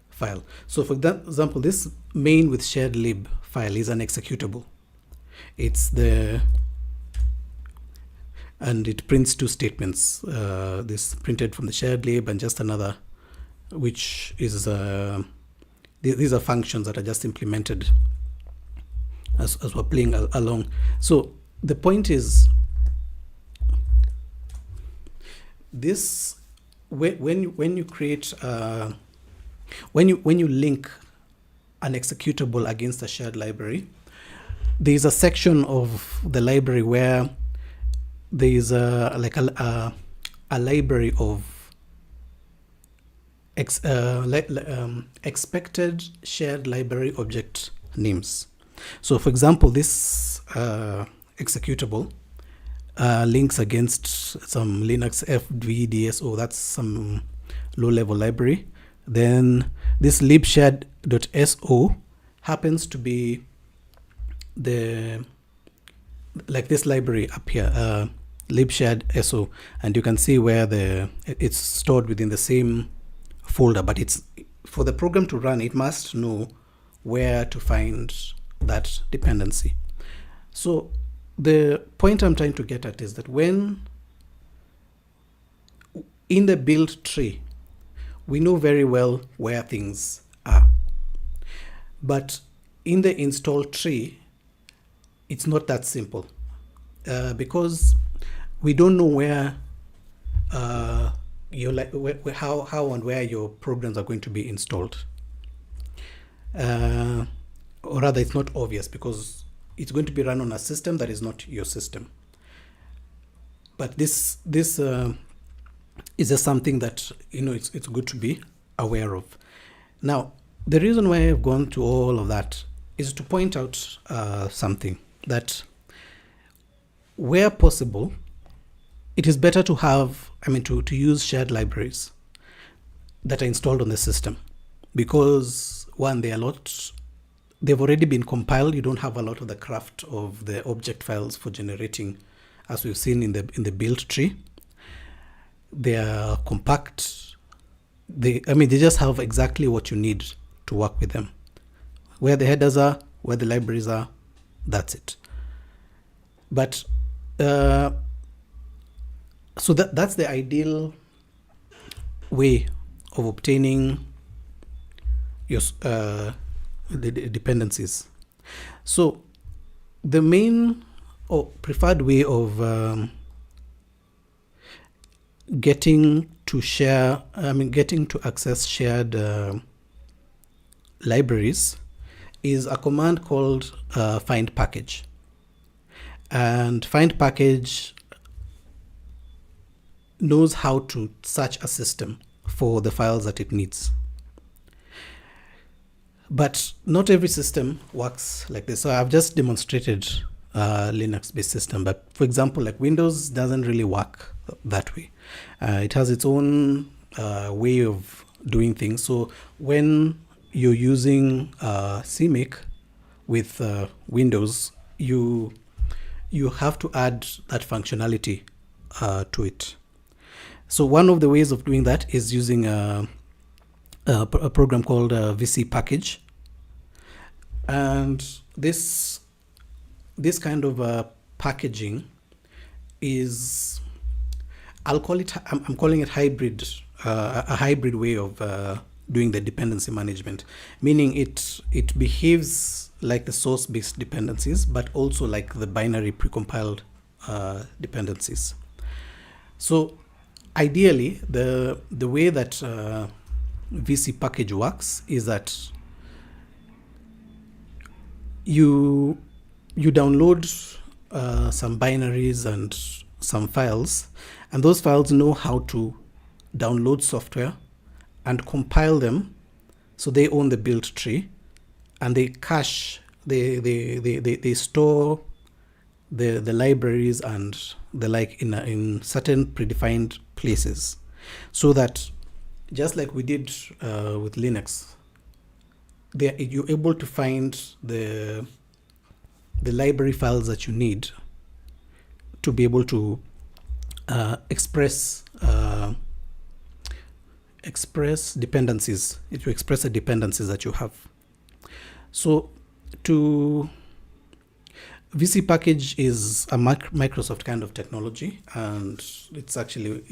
file. So for example, this main with shared lib file is an executable. And it prints two statements, this printed from the shared lib and just another, which is these are functions that are just implemented as we're playing along. So the point is, this when you create when you link an executable against a shared library, there is a section of the library where there is a library of expected shared library object names. So for example, this executable links against some Linux FVDSO, that's some low-level library. Then this libshared.so happens to be like this library up here, libshared.so, and you can see where it's stored within the same folder, but it's for the program to run, it must know where to find that dependency. So the point I'm trying to get at is that when in the build tree, we know very well where things are, but in the install tree, it's not that simple, because we don't know where how and where your programs are going to be installed, or rather, it's not obvious because it's going to be run on a system that is not your system. But this is just something that it's good to be aware of. Now, the reason why I've gone to all of that is to point out something, that where possible, it is better to have, to use shared libraries that are installed on the system, because one, they've already been compiled. You don't have a lot of the craft of the object files for generating, as we've seen in the build tree. They are compact. They just have exactly what you need to work with them. Where the headers are, where the libraries are, that's it. But so that's the ideal way of obtaining your the dependencies. So the main or preferred way of getting to access shared libraries is a command called find package. And find package knows how to search a system for the files that it needs. But not every system works like this. So I've just demonstrated Linux-based system, but for example, like Windows doesn't really work that way. It has its own way of doing things. So when you're using CMake with Windows, you have to add that functionality to it. So one of the ways of doing that is using a program called CppAfrica, and this kind of packaging is, I'm calling it hybrid, a hybrid way of doing the dependency management, meaning it behaves like the source-based dependencies, but also like the binary precompiled dependencies. So ideally, the way that CppAfrica works is that you download some binaries and some files, and those files know how to download software and compile them, so they own the build tree, and they cache, they store the libraries and the like in certain predefined places, so that just like we did with Linux, you're able to find the library files that you need to be able to express dependencies, to express the dependencies that you have. So CppAfrica is a Microsoft kind of technology, and it's actually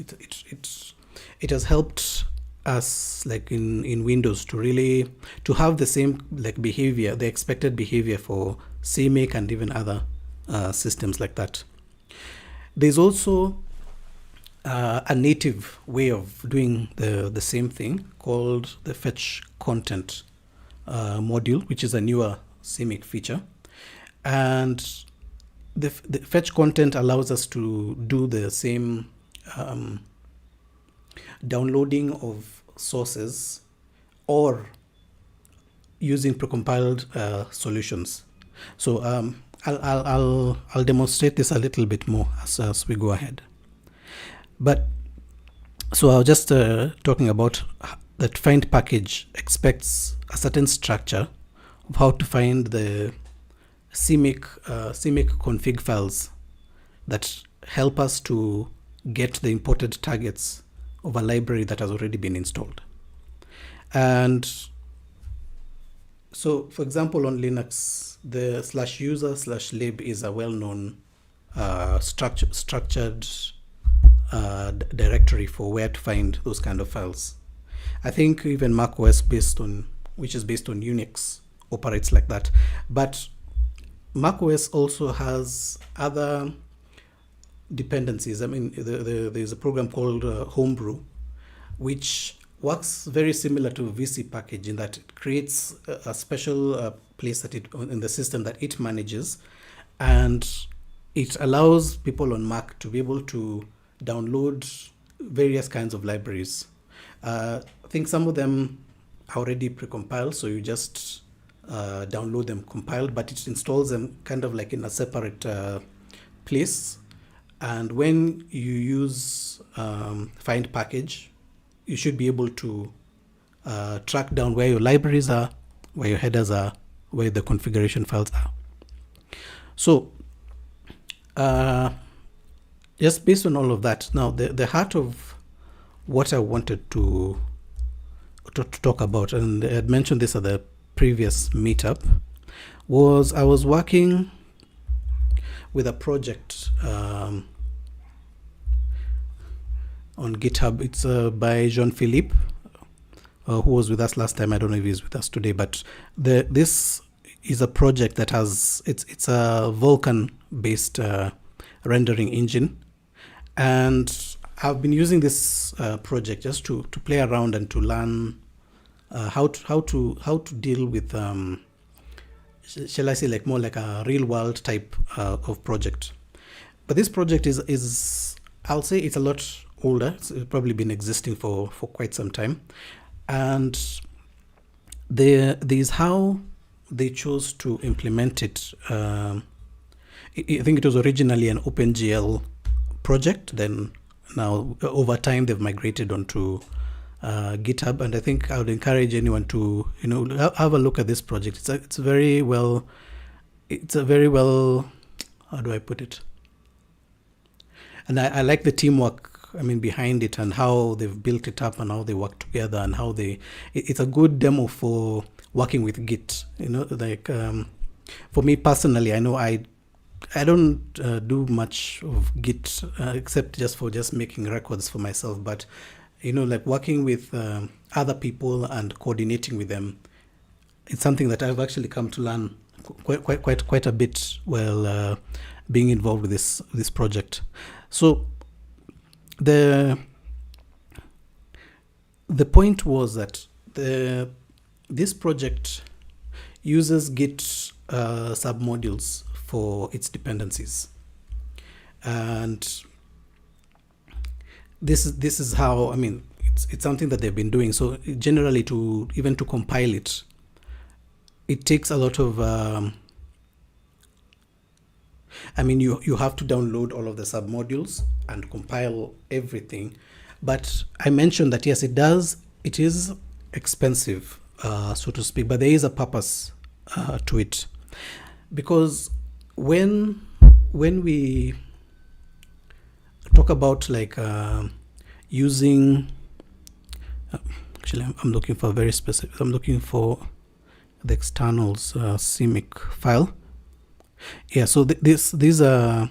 it has helped us, like in Windows, to have the same behavior, the expected behavior for CMake and even other systems like that. There's also a native way of doing the same thing called the fetch content module, which is a newer CMake feature. And the fetch content allows us to do the same downloading of sources or using precompiled solutions. So I'll demonstrate this a little bit more as we go ahead. But so I was just talking about that find package expects a certain structure of how to find the CMake config files that help us to get the imported targets of a library that has already been installed. And so, for example, on Linux, the /user/lib is a well-known structured directory for where to find those kind of files. I think even macOS which is based on Unix, operates like that. But macOS also has other dependencies. I mean, there's a program called Homebrew, which works very similar to VC package in that it creates a special place in the system that it manages, and it allows people on Mac to be able to download various kinds of libraries. I think some of them are already precompiled, so you just download them compiled, but it installs them kind of like in a separate place. And when you use find package, you should be able to track down where your libraries are, where your headers are, where the configuration files are. So just based on all of that, now the heart of what I wanted to talk about, and I had mentioned this at the previous meetup, was I was working with a project on GitHub. It's by Jean-Philippe, who was with us last time. I don't know if he's with us today, but this is a project that has, it's a Vulkan-based rendering engine. And I've been using this project just to play around and to learn how to deal with shall I say, like more like a real world type of project. But this project is I'll say it's a lot older. It's probably been existing for quite some time, and there's how they chose to implement it. I think it was originally an OpenGL project. Then now over time they've migrated onto GitHub, and I think I would encourage anyone to have a look at this project. It's a very well, how do I put it? And I like the teamwork, I mean, behind it, and how they've built it up and how they work together, and how it's a good demo for working with Git. Like for me personally, I know I don't do much of Git except just making records for myself, but like working with other people and coordinating with them, it's something that I've actually come to learn quite a bit while being involved with this project. So the point was that this project uses Git submodules for its dependencies, and this is how, I mean, it's something that they've been doing. So generally, to compile it takes a lot of I mean, you have to download all of the submodules and compile everything. But I mentioned that yes, it is expensive, so to speak, but there is a purpose to it, because when we talk about like using actually I'm looking for very specific, I'm looking for the externals CMake file. Yeah, so these are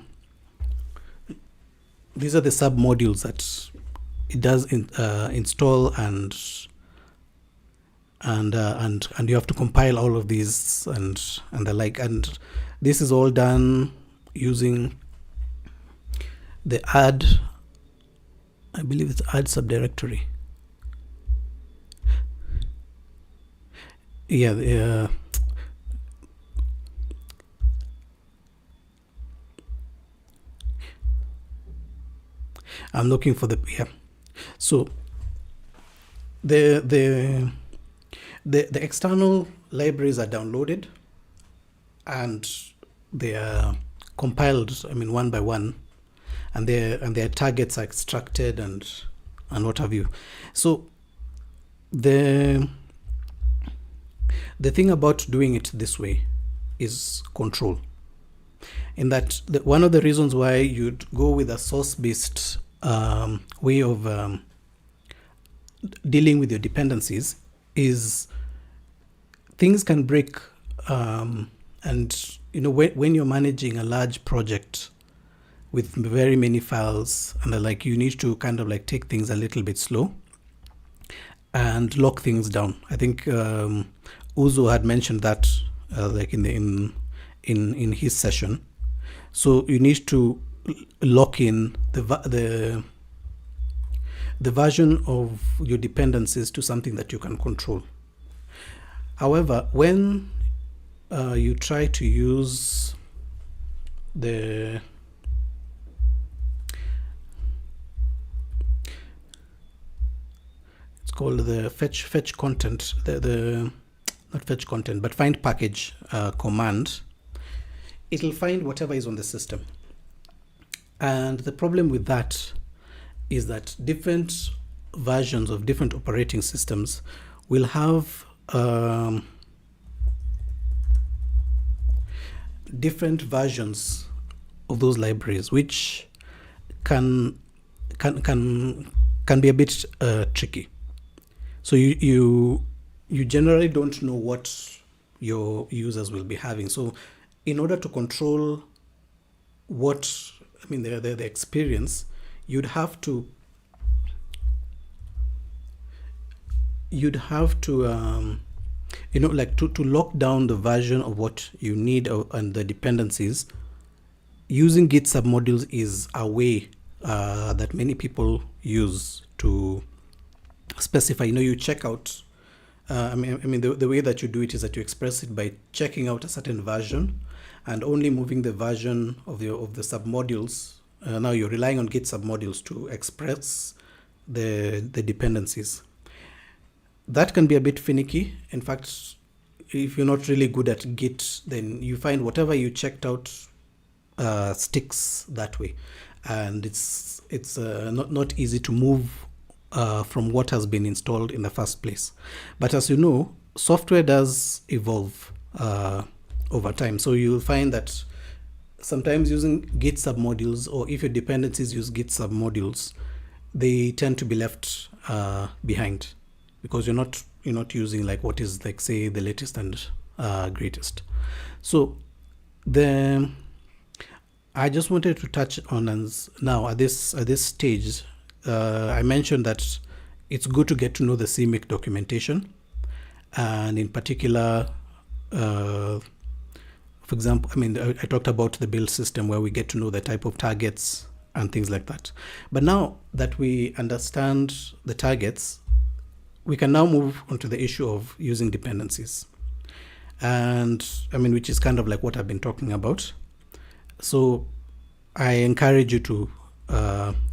the sub modules that it does install, and you have to compile all of these and the like, and this is all done using the add, I believe it's add subdirectory. Yeah, I'm looking for the, yeah. So the the external libraries are downloaded and they are compiled, I mean, one by one, and their targets are extracted and what have you. So the thing about doing it this way is control. In that, one of the reasons why you'd go with a source-based way of dealing with your dependencies is things can break, and when you're managing a large project with very many files and like, you need to kind of like take things a little bit slow and lock things down. I think Uzo had mentioned that like in his session. So you need to lock in the version of your dependencies to something that you can control. However, when you try to use the called the fetch content, the not fetch content, but find package command, it'll find whatever is on the system. And the problem with that is that different versions of different operating systems will have different versions of those libraries, which can be a bit tricky. So you generally don't know what your users will be having. So in order to control the experience, you'd have to to lock down the version of what you need and the dependencies. Using Git submodules is a way that many people use to specify. You check out. The way that you do it is that you express it by checking out a certain version and only moving the version of the submodules. Now you're relying on Git submodules to express the dependencies. That can be a bit finicky. In fact, if you're not really good at Git, then you find whatever you checked out sticks that way, and it's not easy to move from what has been installed in the first place. But as you know, software does evolve over time. So you'll find that sometimes using Git submodules, or if your dependencies use Git submodules, they tend to be left behind because you're not using like what is, like, say, the latest and greatest. So I just wanted to touch on now at this stage. I mentioned that it's good to get to know the CMake documentation, and in particular, for example, I talked about the build system where we get to know the type of targets and things like that. But now that we understand the targets, we can now move on to the issue of using dependencies, and which is kind of like what I've been talking about. So I encourage you to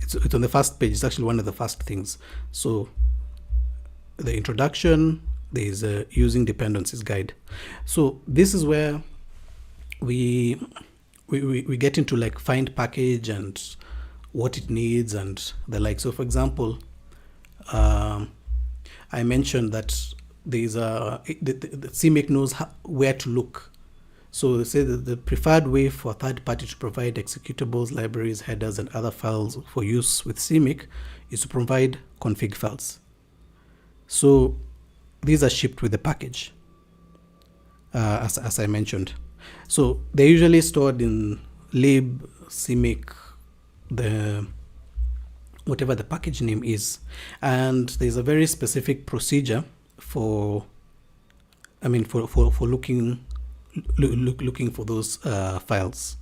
it's on the first page. It's actually one of the first things. So the introduction, there is a using dependencies guide. So this is where we get into like find package and what it needs and the like. So for example, I mentioned that there's the CMake knows where to look. So they say that the preferred way for a third party to provide executables, libraries, headers, and other files for use with CMake is to provide config files. So these are shipped with the package, as I mentioned. So they're usually stored in lib, CMake, whatever the package name is. And there's a very specific procedure for looking for those files.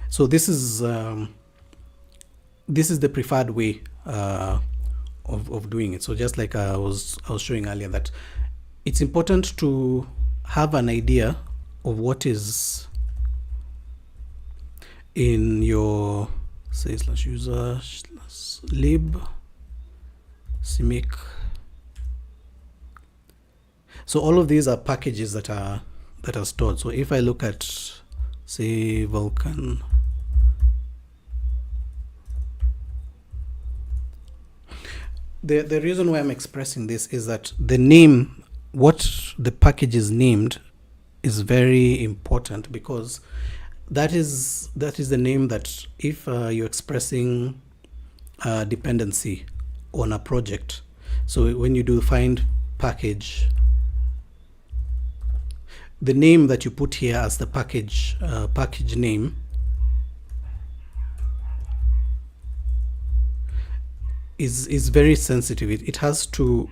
So this is the preferred way of doing it. So just like I was showing earlier, that it's important to have an idea of what is in your /user/lib CMake So all of these are packages that are stored. So if I look at, say, Vulkan, the reason why I'm expressing this is that the name, what the package is named, is very important, because that is the name that if you're expressing dependency on a project. So when you do find package, the name that you put here as the package name is very sensitive. It has to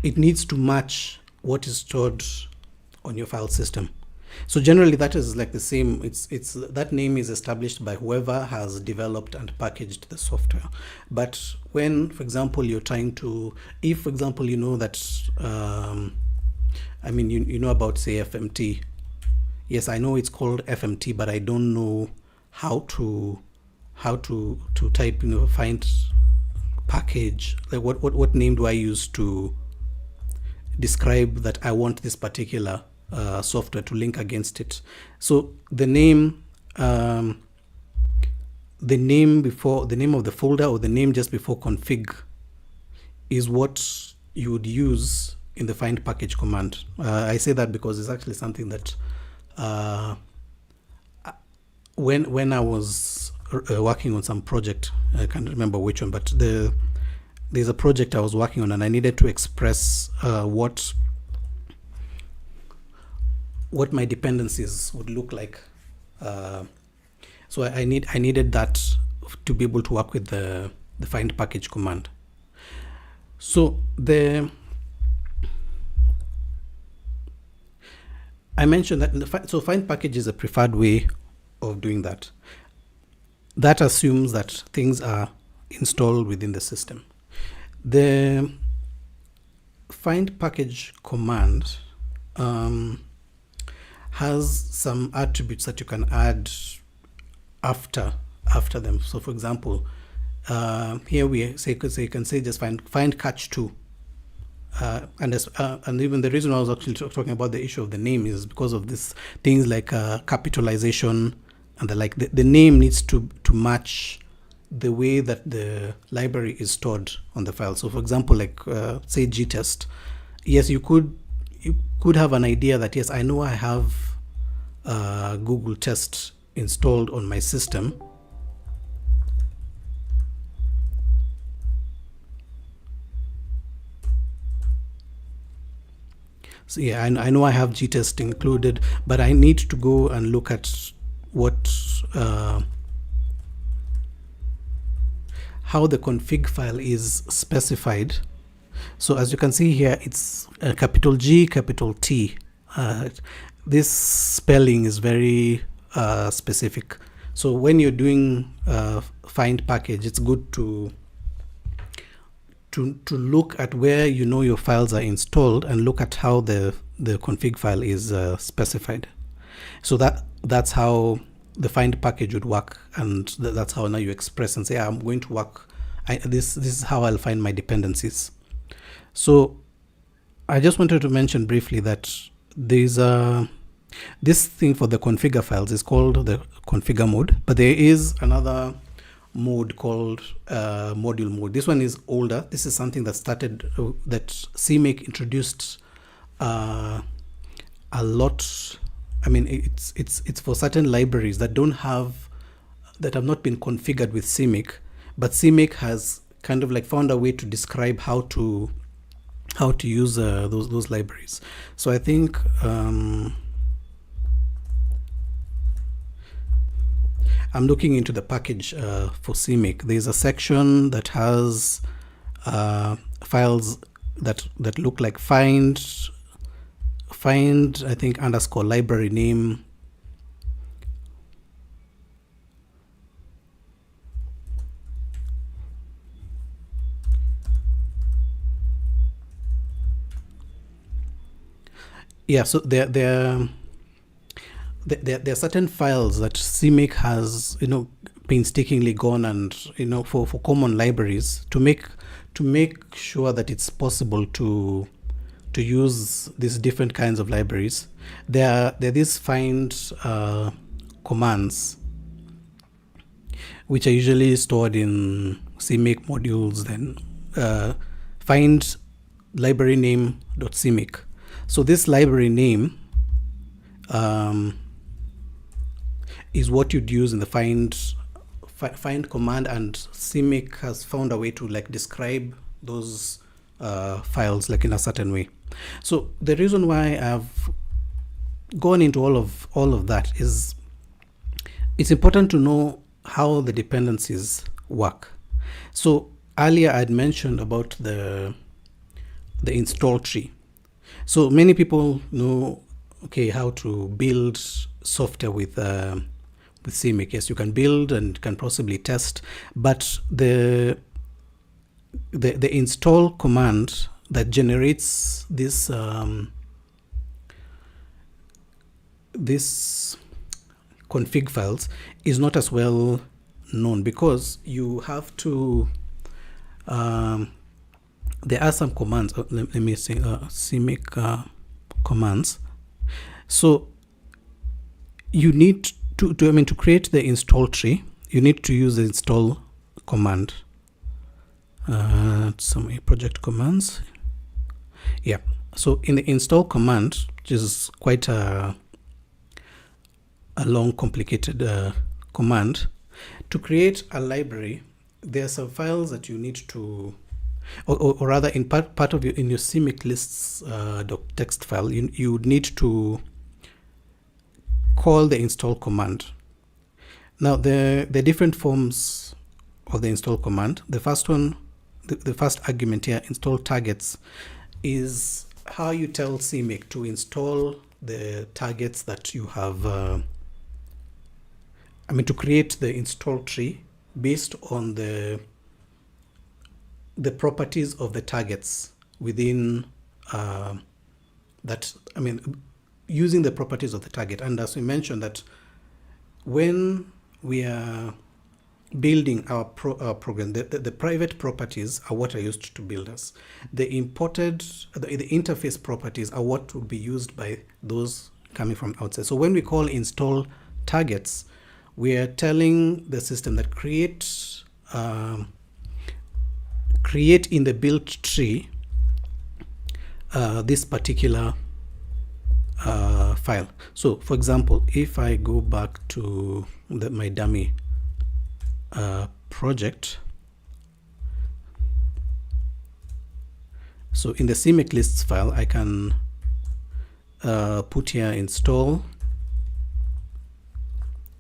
it needs to match what is stored on your file system. So generally that is like the same, it's that name is established by whoever has developed and packaged the software. But when, for example, you're trying to, if for example you know that I mean you know about, say, FMT. Yes, I know it's called FMT, but I don't know how to type, find package, like what name do I use to describe that I want this particular software to link against it. So the name before the name of the folder, or the name just before config, is what you would use in the find package command. I say that because it's actually something that when I was working on some project, I can't remember which one, but there's a project I was working on, and I needed to express what my dependencies would look like. So I needed that to be able to work with the find package command. So I mentioned that so find package is a preferred way of doing that. That assumes that things are installed within the system. The find package command has some attributes that you can add after them. So for example, here we say, you can say just find catch 2. And even the reason I was actually talking about the issue of the name is because of this things like capitalization and the name needs to match the way that the library is stored on the file. So for example, like say gtest, yes, you could have an idea that, yes, I know I have Google test installed on my system, so yeah, I know I have gtest included, but I need to go and look at what how the config file is specified. So as you can see here, it's capital G, capital T. This spelling is very specific. So when you're doing find package, it's good to look at where you know your files are installed and look at how the config file is specified. So that's how the find package would work, and that's how now you express and say, I'm going to work, this is how I'll find my dependencies. So I just wanted to mention briefly that there's this thing for the configure files is called the configure mode, but there is another mode called module mode. This one is older. This is something that started that CMake introduced a lot. I mean, it's for certain libraries that have not been configured with CMake, but CMake has kind of like found a way to describe how to use those libraries. So I think I'm looking into the package for CMake. There's a section that has files that look like find I think underscore library name. Yeah, so there are certain files that CMake has, painstakingly gone and, for common libraries to make sure that it's possible to use these different kinds of libraries, there are these find commands, which are usually stored in CMake modules. Then find library name .cmake. So this library name is what you'd use in the find command, and CMake has found a way to like describe those files like in a certain way. So the reason why I've gone into all of that is it's important to know how the dependencies work. So earlier I'd mentioned about the install tree. So many people know how to build software with CMake. Yes, you can build and can possibly test, but the install command that generates this config files is not as well known, because you have to there are some commands. Let me say CMake commands. So you need to create the install tree, you need to use the install command. Some project commands. Yeah. So in the install command, which is quite a long, complicated command, to create a library, there are some files that you need to, or rather, in part of in your CMake lists text file, you need to call the install command. Now the different forms of the install command. The first one, the first argument here, install targets, is how you tell CMake to install the targets that you have. To create the install tree based on the properties of the targets within that. Using the properties of the target. And as we mentioned, that when we are building our program, the private properties are what are used to build us. The imported, the interface properties are what will be used by those coming from outside. So when we call install targets, we are telling the system that create in the build tree this particular file. So for example, if I go back to my dummy project, so in the CMake lists file, I can put here install.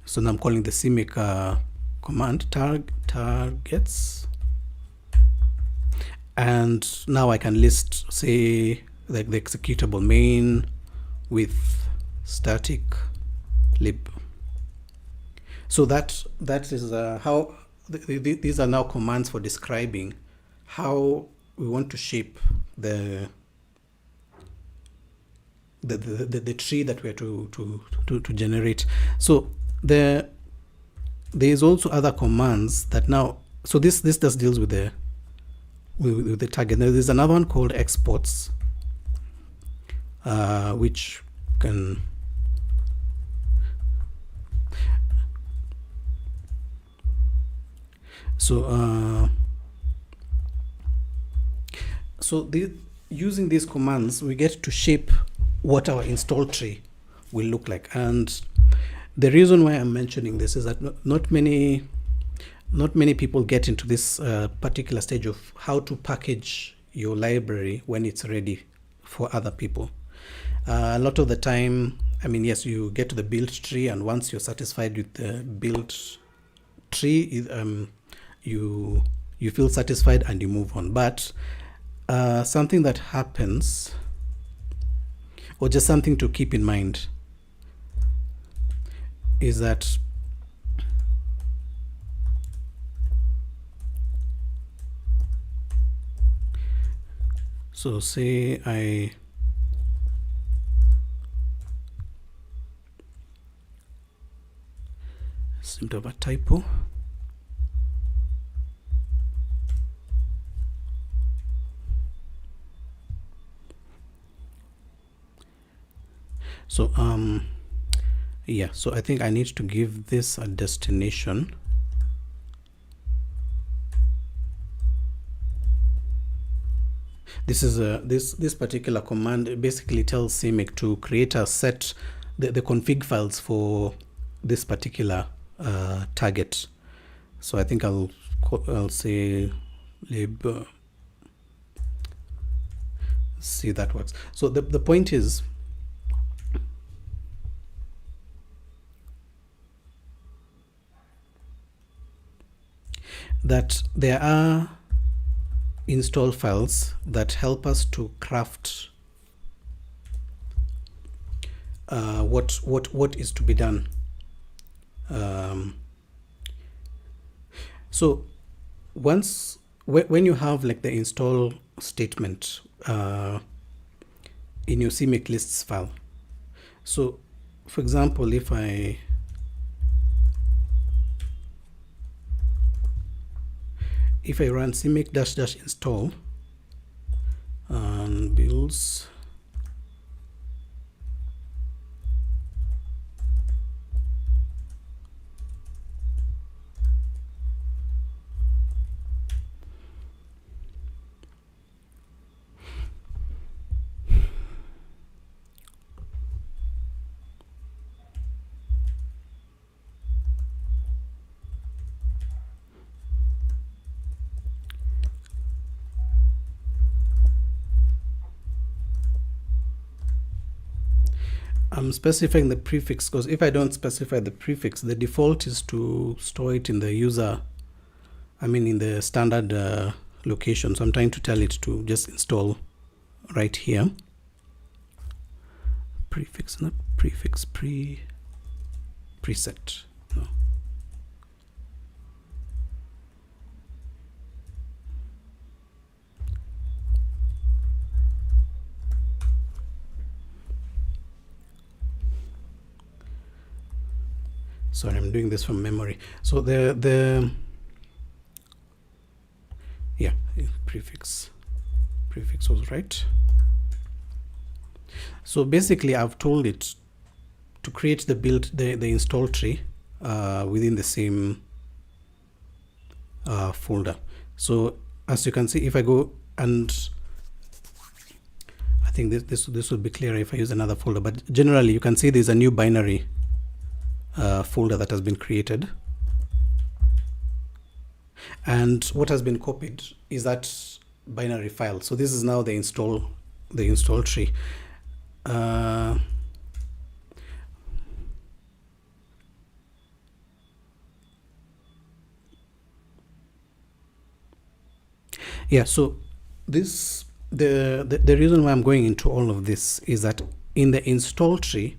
So now I'm calling the CMake command targets, and now I can list, say, like the executable main with static lib. So that is how these are now commands for describing how we want to shape the tree that we are to generate. So there is also other commands that now. So this just deals with the target. Now there's another one called exports, which can using these commands, we get to shape what our install tree will look like. And the reason why I'm mentioning this is that not many people get into this particular stage of how to package your library when it's ready for other people. A lot of the time, yes, you get to the build tree, and once you're satisfied with the build tree, you feel satisfied and you move on. But something that happens, or just something to keep in mind, is that so say I seem to have a typo. So yeah, so I think I need to give this a destination. This is this particular command basically tells CMake to create a set, the config files for this particular target. So I think I'll say lib. See, that works. So the point is that there are install files that help us to craft what is to be done. So once when you have like the install statement in your CMake lists file, so for example, if I run CMake -- install and builds, I'm specifying the prefix, because if I don't specify the prefix, the default is to store it in the user, in the standard location. So I'm trying to tell it to just install right here. Prefix, not prefix, preset. No. Sorry, I'm doing this from memory. So the yeah, prefix was right. So basically I've told it to create the install tree within the same folder. So as you can see, if I go, and I think this will be clearer if I use another folder, but generally you can see there's a new binary folder that has been created, and what has been copied is that binary file. So this is now the install tree. Yeah, so this the reason why I'm going into all of this is that in the install tree,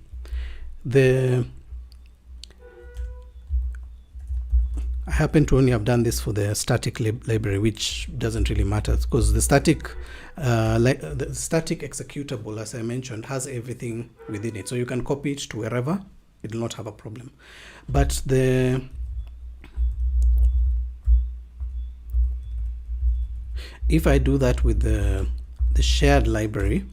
I happen to only have done this for the static library, which doesn't really matter, because the static executable, as I mentioned, has everything within it. So you can copy it to wherever, it will not have a problem. But if I do that with the shared library,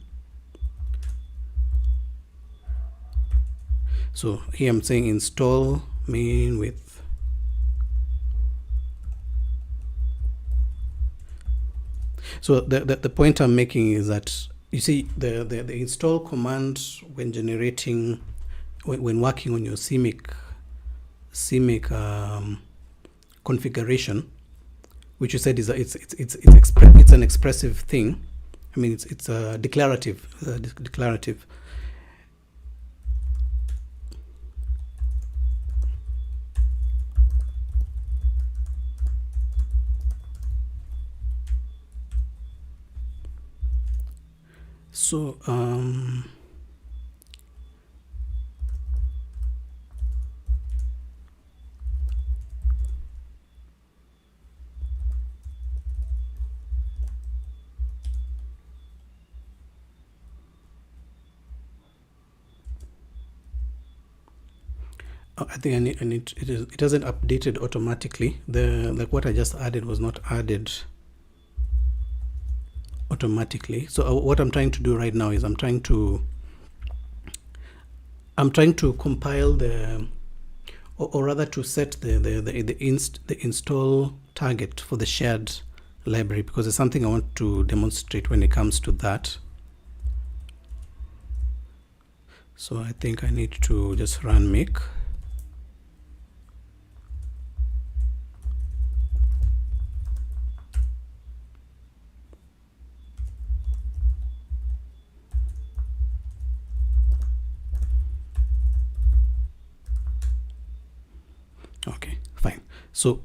so here I'm saying install main with, so the point I'm making is that, you see, the install command when generating, when working on your CMake configuration, which you said is it's an expressive thing. It's a declarative. So I think I need it doesn't updated automatically. Like what I just added was not added automatically. So what I'm trying to do right now is I'm trying to I'm trying to compile the, or rather to set the install target for the shared library, because it's something I want to demonstrate when it comes to that. So I think I need to just run make. Okay, fine. So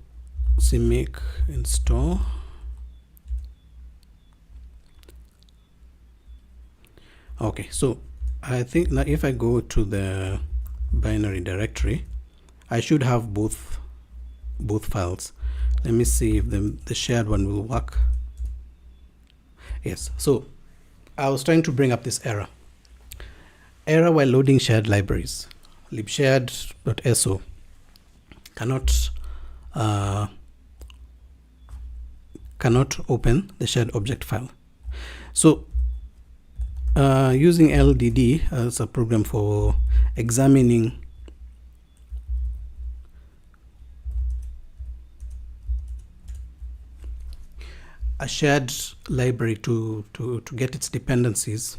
CMake install. Okay, so I think now if I go to the binary directory, I should have both files. Let me see if the shared one will work. Yes, so I was trying to bring up this error while loading shared libraries. libshared.so cannot open the shared object file. So using LDD as a program for examining a shared library to get its dependencies,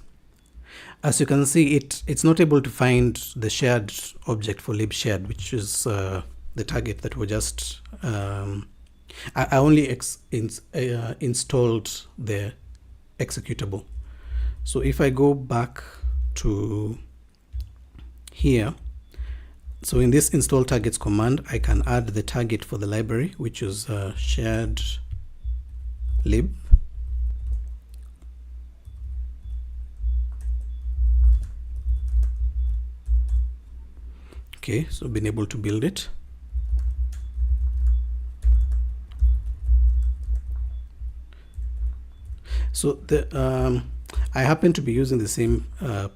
as you can see, it's not able to find the shared object for libshared, which is the target that we just I only installed the executable. So if I go back to here, so in this install targets command, I can add the target for the library, which is shared lib. Okay, so been able to build it. So the I happen to be using the same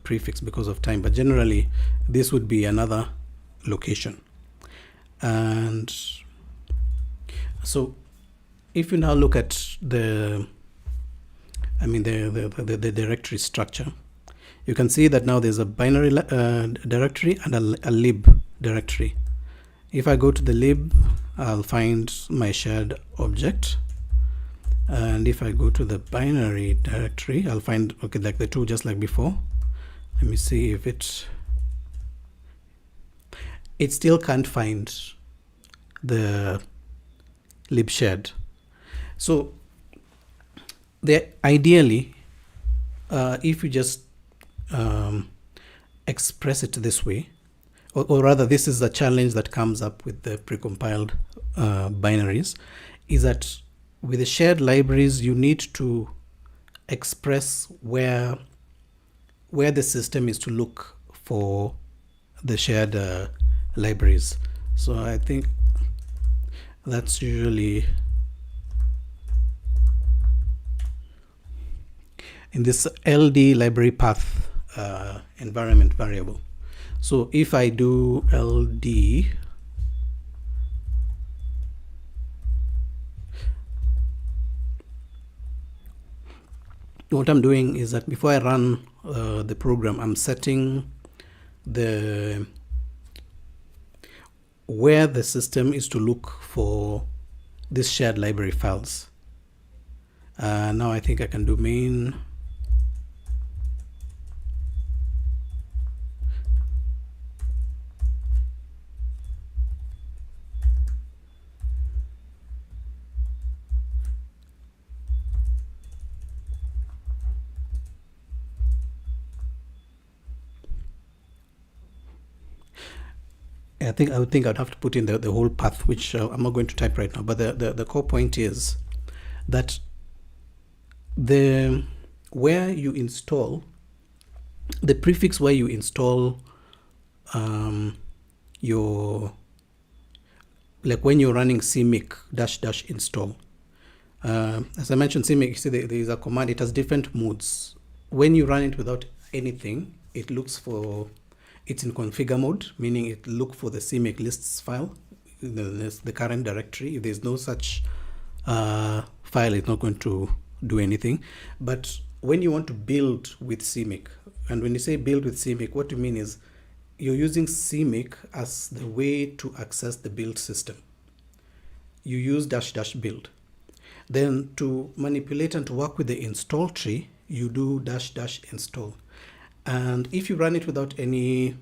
prefix because of time, but generally this would be another location. And so if you now look at the directory structure, you can see that now there's a binary directory and a lib directory. If I go to the lib, I'll find my shared object. And if I go to the binary directory, I'll find, okay, like the two, just like before. Let me see if it still can't find the libshared. So ideally, if you just express it this way, or rather this is the challenge that comes up with the precompiled binaries, is that with the shared libraries, you need to express where the system is to look for the shared libraries. So I think that's usually in this LD library path environment variable. So if I do LD, what I'm doing is that before I run the program, I'm setting where the system is to look for this shared library files. Now I think I can do main. I would think I'd have to put in the whole path, which I'm not going to type right now. But the core point is that where you install the prefix, where you install your, like when you're running CMake -- install. As I mentioned, CMake, you see there is a command. It has different modes. When you run it without anything, it looks for, it's in configure mode, meaning it look for the CMake lists file, the current directory. If there's no such file, it's not going to do anything. But when you want to build with CMake, and when you say build with CMake, what you mean is you're using CMake as the way to access the build system. You use dash dash build. Then to manipulate and to work with the install tree, you do dash dash install. And if you run it without any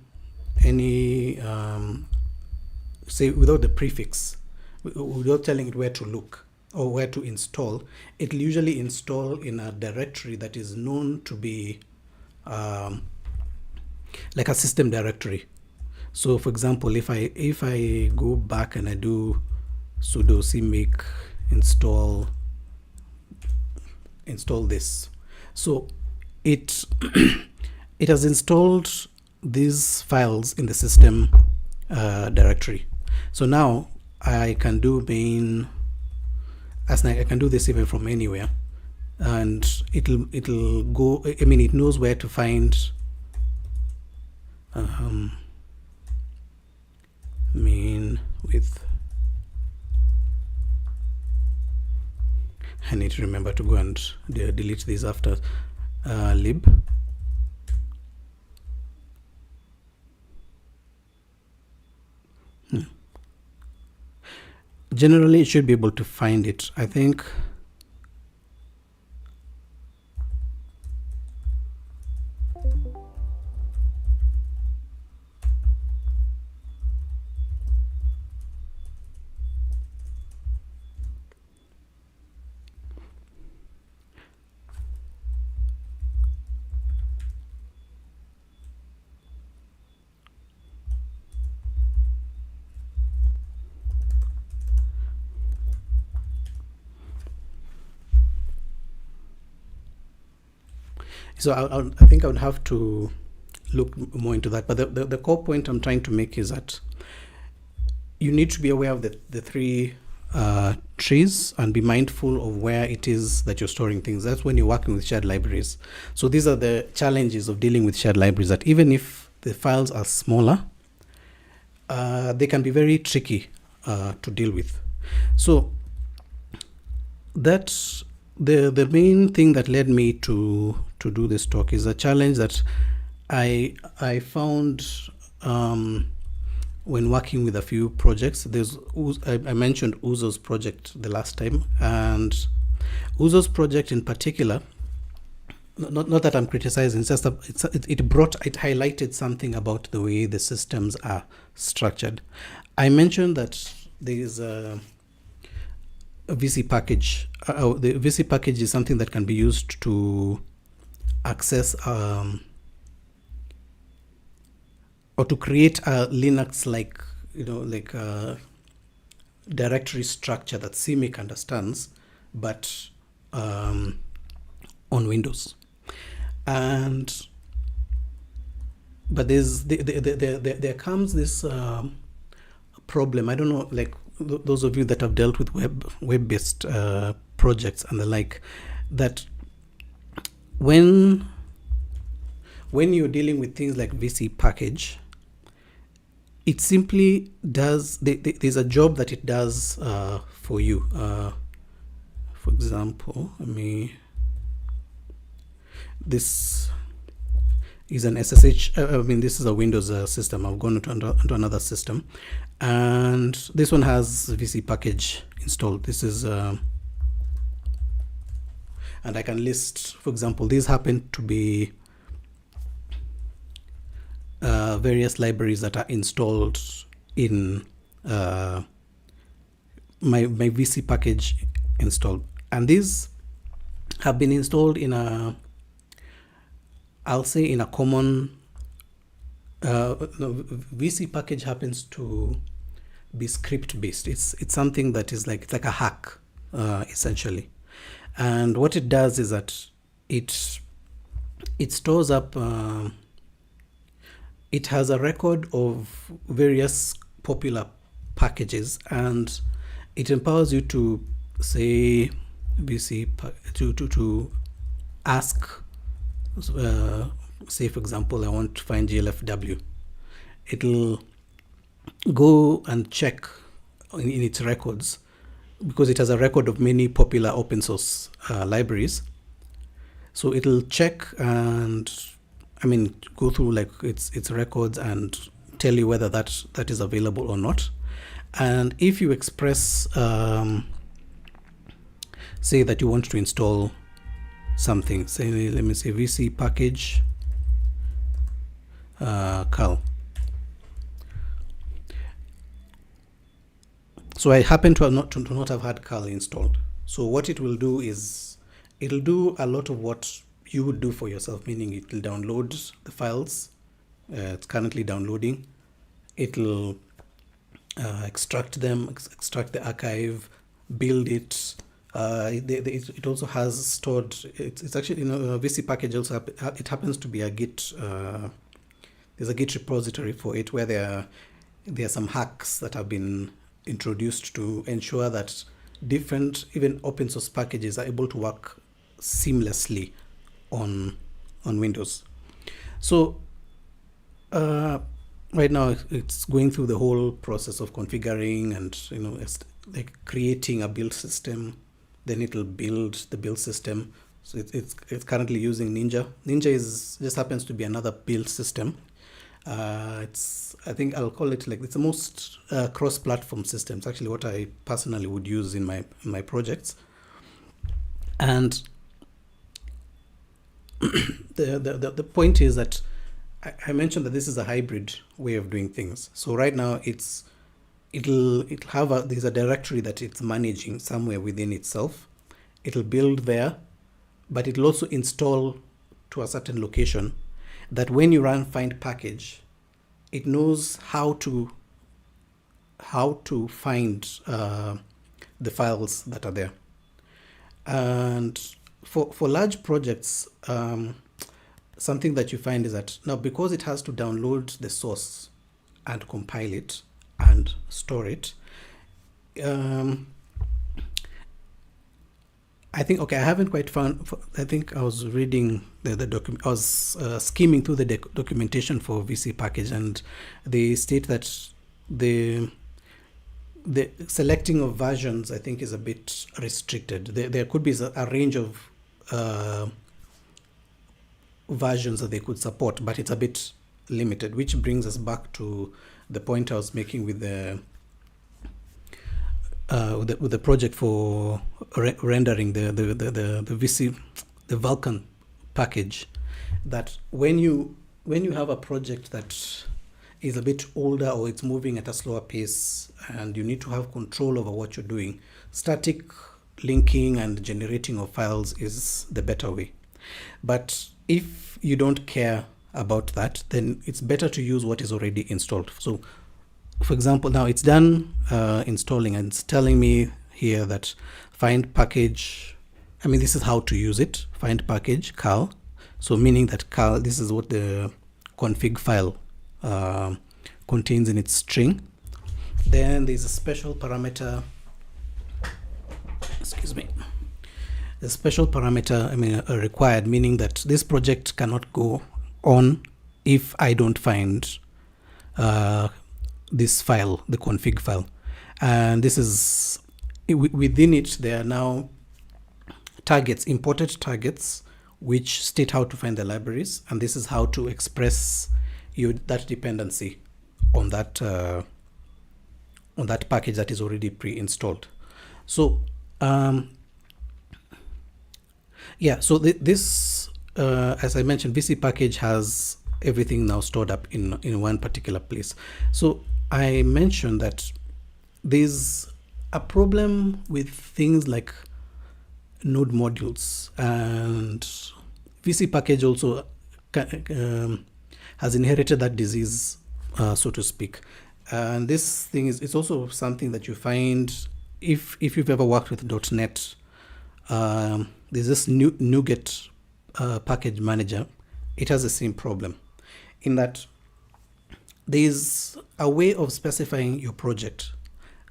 say without the prefix, without telling it where to look or where to install, it'll usually install in a directory that is known to be like a system directory. So for example, if I go back and I do sudo CMake install this, so it it has installed these files in the system directory. So now I can do main, as I can do this even from anywhere, and it'll go. I mean, it knows where to find main with. I need to remember to go and delete these after lib. Generally, it should be able to find it. I think so. I think I would have to look more into that. But the core point I'm trying to make is that you need to be aware of the three trees and be mindful of where it is that you're storing things. That's when you're working with shared libraries. So these are the challenges of dealing with shared libraries, that even if the files are smaller, they can be very tricky to deal with. So that's the main thing that led me to do this talk, is a challenge that I found when working with a few projects. I mentioned Uzo's project the last time, and Uzo's project in particular, not that I'm criticizing, it's just it highlighted something about the way the systems are structured. I mentioned that there is a VC package. The VC package is something that can be used to access or to create a Linux like directory structure that CMake understands, but on Windows. But there comes this problem. I don't know, like those of you that have dealt with web-based projects and the like, that when you're dealing with things like VC package, it simply does, there's a job that it does for you. For example, this is an SSH, this is a Windows system. I've gone into another system, and this one has VC package installed. This is, and I can list, for example, these happen to be various libraries that are installed in my VC package installed, and these have been installed in a, I'll say, in a common VC package happens to be script based. It's something that is like, it's like a hack essentially, and what it does is that it stores up, it has a record of various popular packages, and it empowers you to say VC to ask, say for example, I want to find GLFW. It'll go and check in its records, because it has a record of many popular open source libraries. So it'll check and go through like its records and tell you whether that is available or not. And if you express, say that you want to install something, say, let me say VC package cal. So I happen to not have had cal installed. So what it will do is it'll do a lot of what you would do for yourself, meaning it will download the files. It's currently downloading. It'll extract them, extract the archive, build it. It also has stored. It's actually, a VC package also. It happens to be a Git. There's a Git repository for it where there are some hacks that have been introduced to ensure that different, even open source packages are able to work seamlessly on Windows. So right now it's going through the whole process of configuring and it's like creating a build system. Then it'll build the build system. So it's currently using Ninja. Ninja just happens to be another build system. I think I'll call it like it's the most cross-platform system. It's actually what I personally would use in my projects. And the point is that I mentioned that this is a hybrid way of doing things. So right now it'll have there's a directory that it's managing somewhere within itself. It'll build there, but it'll also install to a certain location that when you run find package, it knows how to find the files that are there. And for large projects, something that you find is that now, because it has to download the source and compile it and store it, I think, okay, I haven't quite found, I think I was reading the document, I was skimming through the documentation for VC package, and they state that the selecting of versions, I think, is a bit restricted. There could be a range of versions that they could support, but it's a bit limited, which brings us back to the point I was making with the project for rendering the VC, the Vulkan package, that when you have a project that is a bit older or it's moving at a slower pace and you need to have control over what you're doing, static linking and generating of files is the better way. But if you don't care about that, then it's better to use what is already installed. So for example, now it's done installing, and it's telling me here that find package, this is how to use it, find package cal. So meaning that cal, this is what the config file contains in its string. Then there's a special parameter, excuse me, the special parameter required, meaning that this project cannot go on if I don't find this file, the config file. And this is within it, there are now targets, imported targets, which state how to find the libraries, and this is how to express that dependency on that package that is already pre-installed. So so this as I mentioned, VC package has everything now stored up in one particular place. So I mentioned that there's a problem with things like node modules, and VC package also has inherited that disease, so to speak. And this thing it's also something that you find if you've ever worked with .NET. There's this NuGet package manager. It has the same problem in that there's a way of specifying your project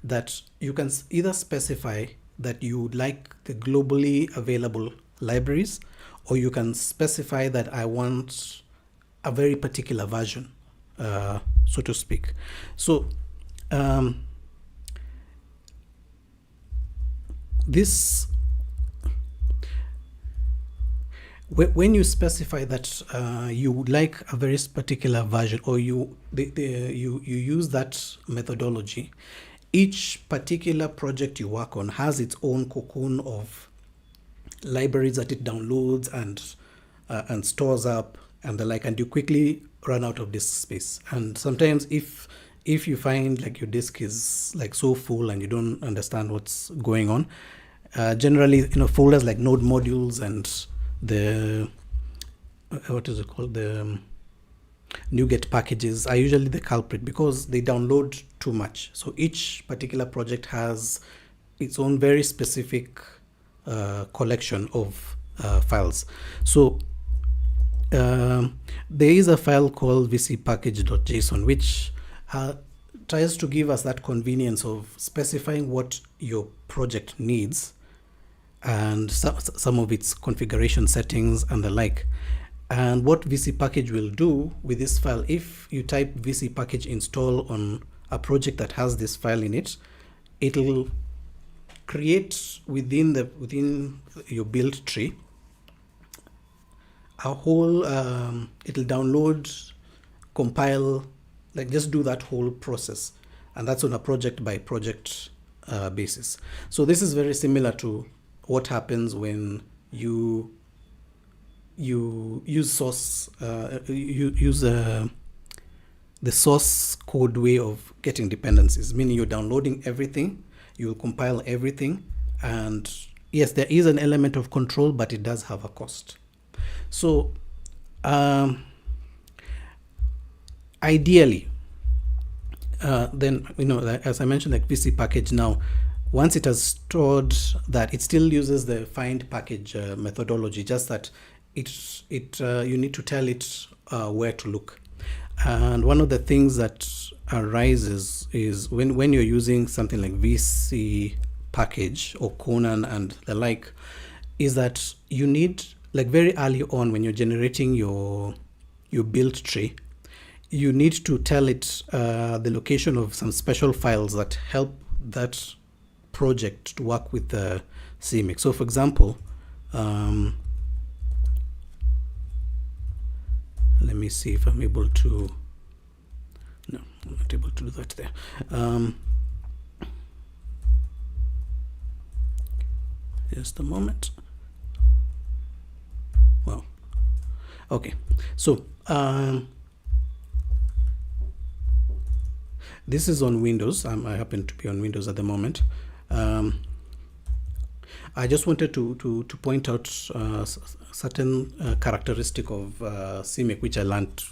that you can either specify that you would like the globally available libraries, or you can specify that I want a very particular version, so to speak. So when you specify that you would like a very particular version, or you use that methodology, each particular project you work on has its own cocoon of libraries that it downloads and stores up and the like, and you quickly run out of disk space. And sometimes if you find like your disk is like so full and you don't understand what's going on, generally folders like node modules and the what is it called, the NuGet packages are usually the culprit because they download too much. So each particular project has its own very specific collection of files. So there is a file called vcpackage.json which tries to give us that convenience of specifying what your project needs and some of its configuration settings and the like. And what vcpackage will do with this file, if you type vcpackage install on a project that has this file in it, it'll create within your build tree a whole it'll download, compile, like just do that whole process, and that's on a project by project basis. So this is very similar to what happens when you use source the source code way of getting dependencies, meaning you're downloading everything, you'll compile everything, and yes, there is an element of control, but it does have a cost. So ideally, then as I mentioned, like VC package now, once it has stored that, it still uses the find package methodology, just that you need to tell it where to look. And one of the things that arises is when you're using something like VC package or Conan and the like, is that you need, like very early on when you're generating your build tree, you need to tell it the location of some special files that help that project to work with the CMake. So for example, let me see if I'm able to, no, I'm not able to do that there. Just a moment. Well, okay, so this is on Windows. I happen to be on Windows at the moment. I just wanted to point out certain characteristic of CMake, which I learned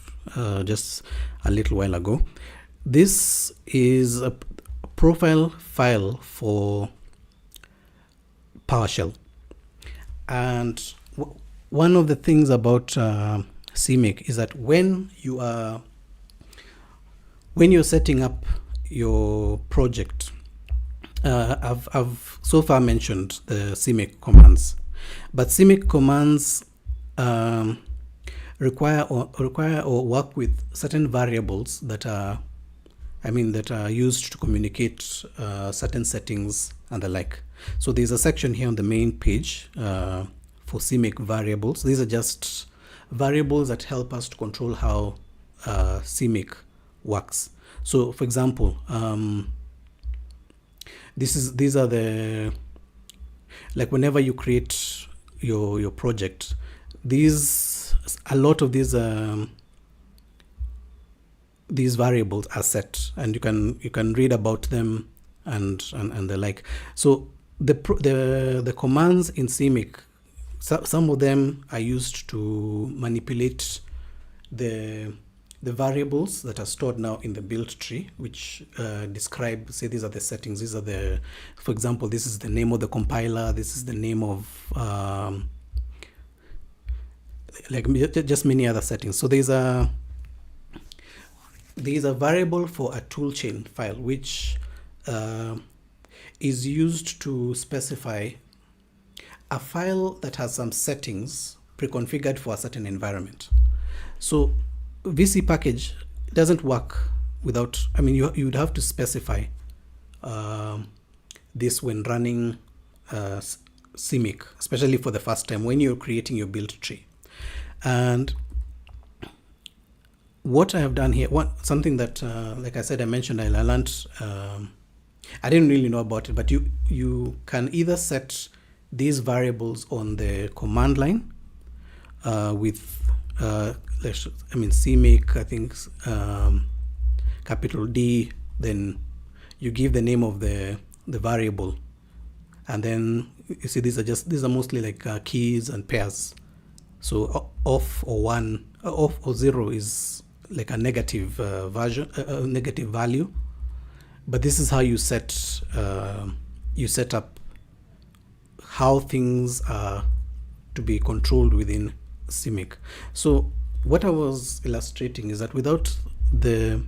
just a little while ago. This is a profile file for PowerShell, and one of the things about CMake is that when you're setting up your project, I've so far mentioned the CMake commands, but CMake commands require or work with certain variables that are used to communicate certain settings and the like. So there's a section here on the main page for CMake variables. These are just variables that help us to control how CMake works. So for example, these are the, like whenever you create your project, a lot of these variables are set, and you can read about them and the like. So the commands in CMake, some of them are used to manipulate the variables that are stored now in the build tree, which describe, say, these are the settings, these are the, for example, this is the name of the compiler, this is the name of like just many other settings. So there's a variable for a toolchain file, which is used to specify a file that has some settings pre-configured for a certain environment. So VC package doesn't work without, you would have to specify this when running CMake, especially for the first time when you're creating your build tree. And what I have done here, something that, like I said, I mentioned, I learned. I didn't really know about it, but you can either set these variables on the command line with, CMake, I think, capital D. Then you give the name of the variable, and then you see these are mostly like keys and pairs. So off or one, off or zero is like a negative negative value. But this is how you set up how things are to be controlled within CMake. So what I was illustrating is that without the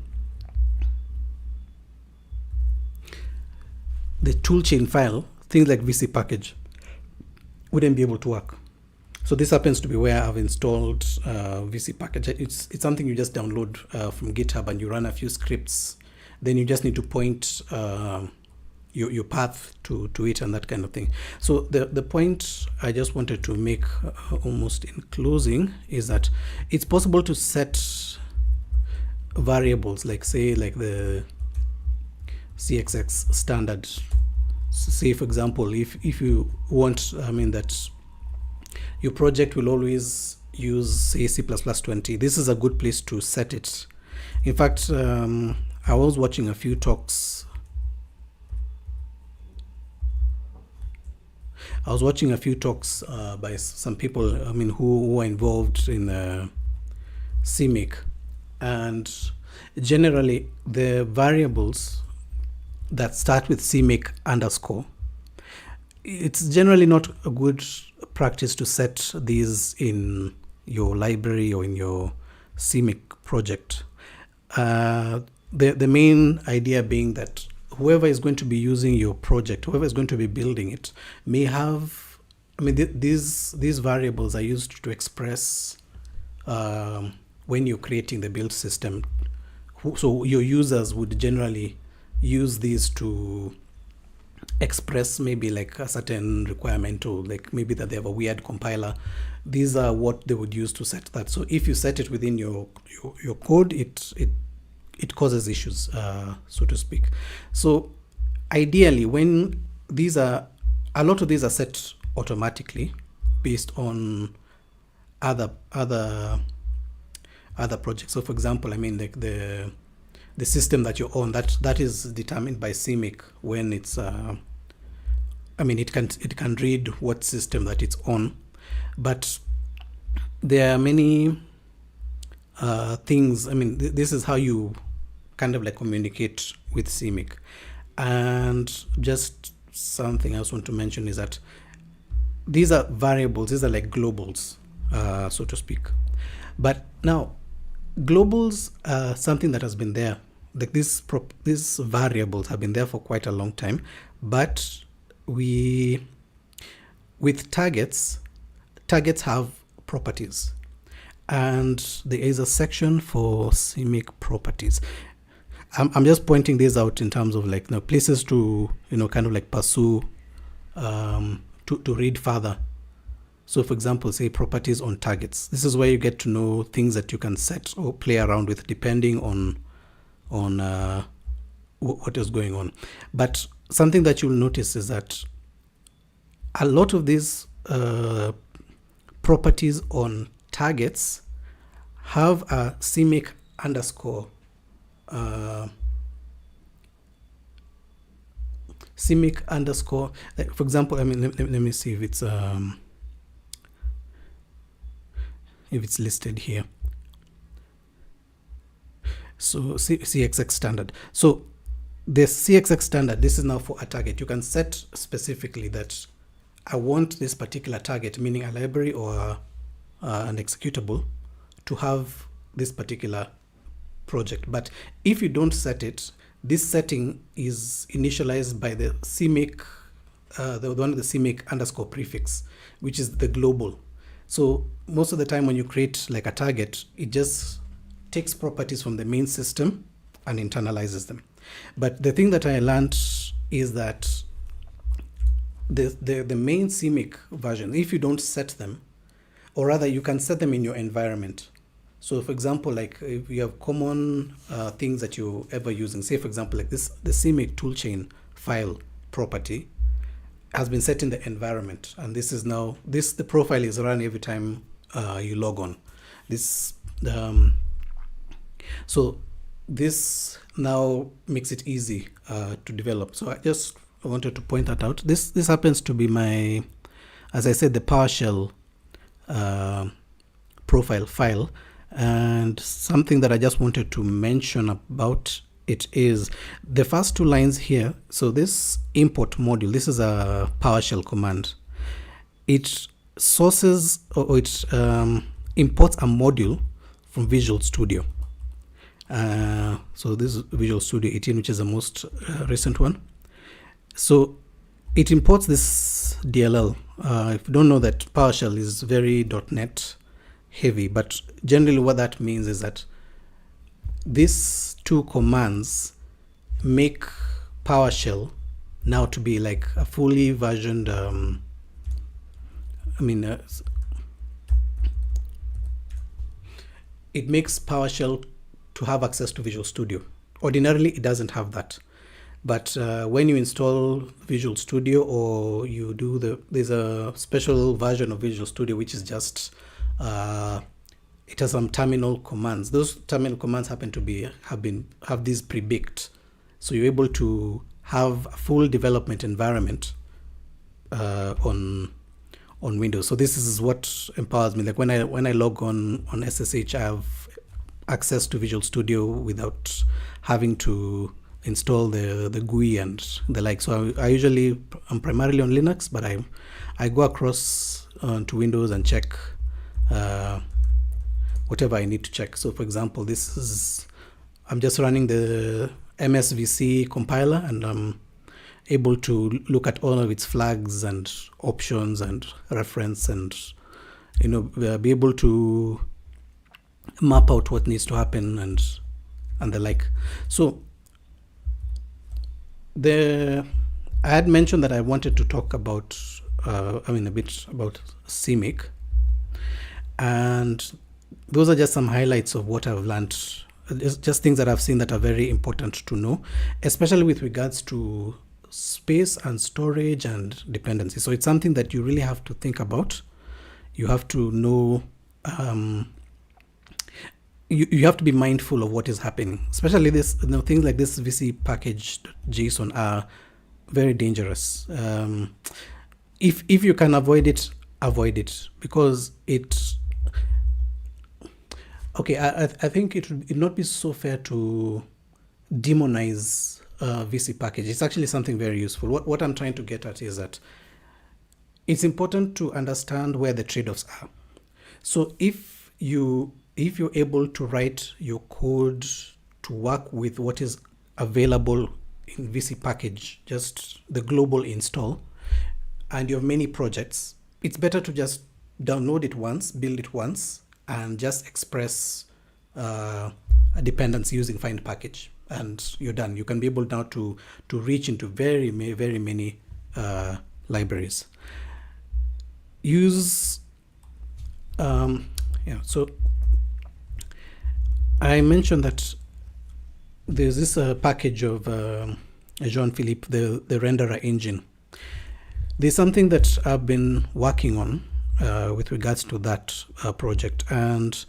toolchain file, things like VC package wouldn't be able to work. So this happens to be where I've installed VC package. It's something you just download from GitHub, and you run a few scripts. Then you just need to point your path to it and that kind of thing. So the point I just wanted to make almost in closing is that it's possible to set variables like, say, like the CXX standard. Say, for example, if you want, that your project will always use, say, C++20, this is a good place to set it. In fact, I was watching a few talks. By some people, who are involved in CMake, and generally the variables that start with CMake _, it's generally not a good practice to set these in your library or in your CMake project. The main idea being that whoever is going to be using your project, whoever is going to be building it, may have, these variables are used to express when you're creating the build system. So your users would generally use these to express maybe like a certain requirement, or like maybe that they have a weird compiler. These are what they would use to set that. So if you set it within your code, it causes issues, so to speak. So ideally, when a lot of these are set automatically based on other projects. So for example, like the system that you're on, that is determined by CMake when it's it can read what system that it's on. But there are many things. This is how you kind of like communicate with CMake. And just something else I want to mention is that these are variables, these are like globals, so to speak. But now, globals are something that has been there. Like these variables have been there for quite a long time. But with targets have properties, and there is a section for CMake properties. I'm just pointing these out in terms of like places to kind of like pursue, to read further. So for example, say properties on targets. This is where you get to know things that you can set or play around with depending on what is going on. But something that you'll notice is that a lot of these properties on targets have a CMake _ CMake _ like, for example, let me see if it's listed here. So CXX standard. So the CXX standard, this is now for a target. You can set specifically that I want this particular target, meaning a library or an executable, to have this particular project. But if you don't set it, this setting is initialized by the CMake, the one with the CMake _ prefix, which is the global. So most of the time when you create like a target, it just takes properties from the main system and internalizes them. But the thing that I learned is that the main CMake version, if you don't set them, or rather you can set them in your environment. So for example, like if you have common things that you're ever using, say for example, like this, the CMake toolchain file property has been set in the environment, and this is now, the profile is run every time you log on. This so this now makes it easy to develop. So I just wanted to point that out. This happens to be my, as I said, the PowerShell profile file. And something that I just wanted to mention about it is the first two lines here. So this import module, this is a PowerShell command. It sources, or it imports a module from Visual Studio. So this is Visual Studio 18, which is the most recent one. So it imports this DLL. If you don't know, that PowerShell is very .NET heavy, but generally what that means is that these two commands make PowerShell now to be like a fully versioned it makes PowerShell to have access to Visual Studio. Ordinarily it doesn't have that, but when you install Visual Studio, or you do there's a special version of Visual Studio which is just it has some terminal commands. Those terminal commands happen to have these pre-baked, so you're able to have a full development environment on Windows. So this is what empowers me. Like when I log on SSH, I have access to Visual Studio without having to install the GUI and the like. So I'm primarily on Linux, but I go across to Windows and check whatever I need to check. So for example, I'm just running the MSVC compiler, and I'm able to look at all of its flags and options and reference, and be able to map out what needs to happen and the like. So I had mentioned that I wanted to talk about a bit about CMake, and those are just some highlights of what I've learned, just things that I've seen that are very important to know, especially with regards to space and storage and dependency. So it's something that you really have to think about. You have to know, you have to be mindful of what is happening, especially things like this VC package JSON are very dangerous. If you can avoid it, because I think it would not be so fair to demonize VC package. It's actually something very useful. What I'm trying to get at is that it's important to understand where the trade-offs are. So if you're able to write your code to work with what is available in VC package, just the global install, and you have many projects, it's better to just download it once, build it once, and just express a dependency using find package, and you're done. You can be able now to reach into very many libraries. So I mentioned that there's this package of Jean-Philippe, the renderer engine. There's something that I've been working on with regards to that project, and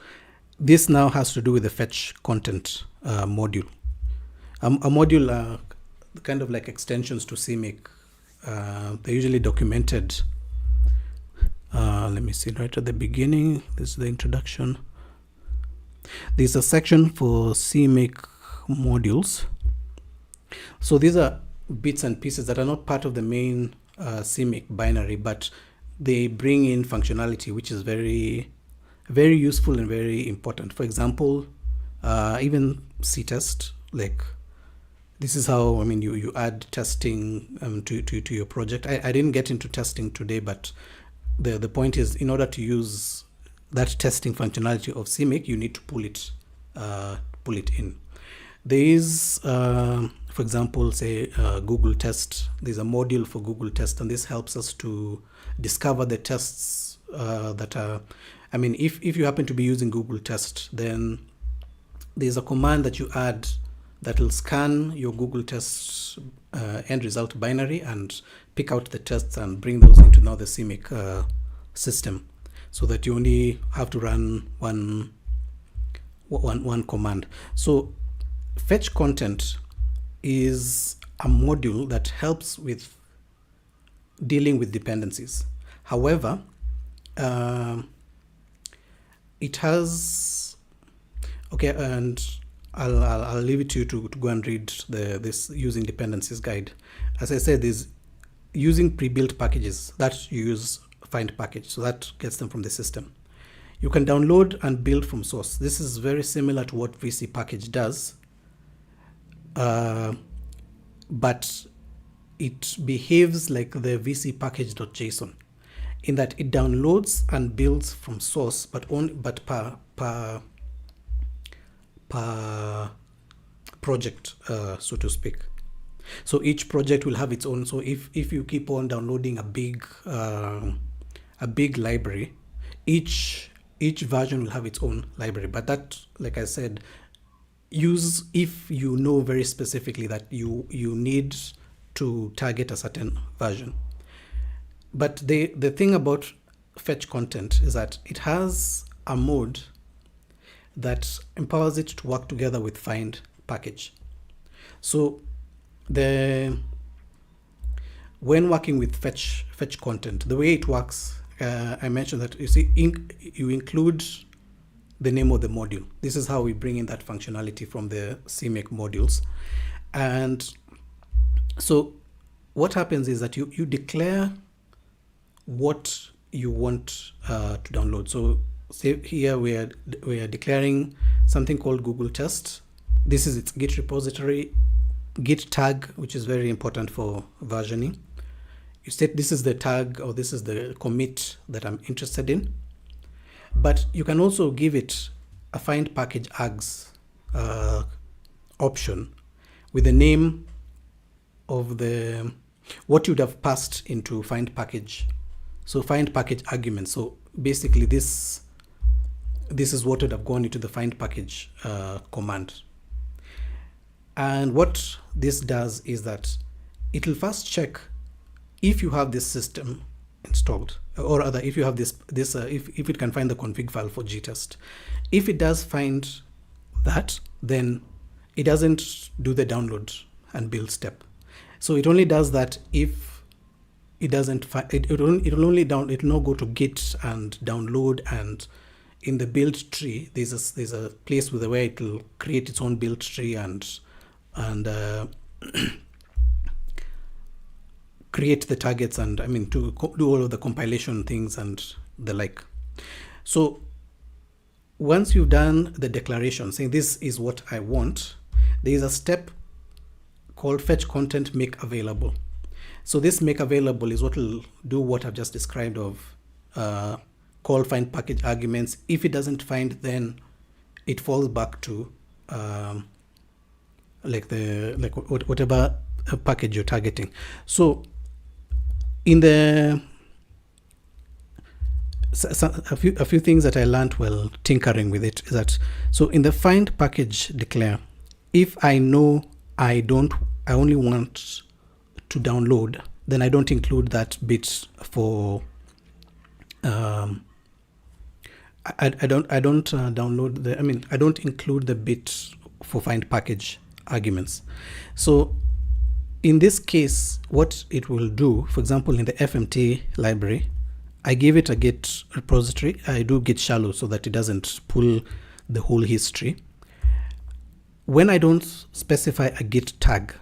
this now has to do with the fetch content module. A module, kind of like extensions to CMake. They're usually documented. Let me see, right at the beginning, this is the introduction. There's a section for CMake modules. So these are bits and pieces that are not part of the main CMake binary, but they bring in functionality which is very useful and very important. For example, even ctest, like this is how you add testing to your project. I didn't get into testing today, but the point is, in order to use that testing functionality of CMake, you need to pull it in. There is, for example, say Google Test. There's a module for Google Test, and this helps us to discover the tests that are, I mean, if you happen to be using Google Test, then there's a command that you add that will scan your Google Test end result binary and pick out the tests and bring those into now the CMake system, so that you only have to run one command. So fetch content is a module that helps with dealing with dependencies. However, it has, okay, and I'll leave it to you to go and read this using dependencies guide. As I said, is using pre-built packages that you use find package, so that gets them from the system. You can download and build from source. This is very similar to what VC package does, but it behaves like the VC package.json in that it downloads and builds from source, but per project, so to speak. So each project will have its own. So if you keep on downloading a big library, each version will have its own library. But that, like I said, use if you know very specifically that you need to target a certain version. But the thing about fetch content is that it has a mode that empowers it to work together with find package. So when working with fetch content, the way it works, I mentioned that you see you include the name of the module. This is how we bring in that functionality from the CMake modules. And so what happens is that you declare what you want to download. So say here we are declaring something called Google Test. This is its Git repository, Git tag, which is very important for versioning. You set this is the tag, or this is the commit that I'm interested in. But you can also give it a find package args option with the name of what you'd have passed into find package. So find package argument. So basically this is what would have gone into the find package command. And what this does is that it will first check if you have this system installed, or rather if you have if it can find the config file for gtest. If it does find that, then it doesn't do the download and build step. So it only does that if it doesn't find it will not go to Git and download, and in the build tree there's a place where it will create its own build tree and create the targets, and I mean to do all of the compilation things and the like. So once you've done the declaration saying this is what I want, there is a step called fetch content make available. So this make available is what will do what I've just described of call find package arguments. If it doesn't find, then it falls back to whatever package you're targeting. So in the a few things that I learned while tinkering with it is that, so in the find package declare, if I know I only want to download, then I don't include that bit for I don't download I don't include the bit for find package arguments. So in this case, what it will do, for example, in the FMT library, I give it a Git repository. I do Git shallow so that it doesn't pull the whole history. When I don't specify a Git tag,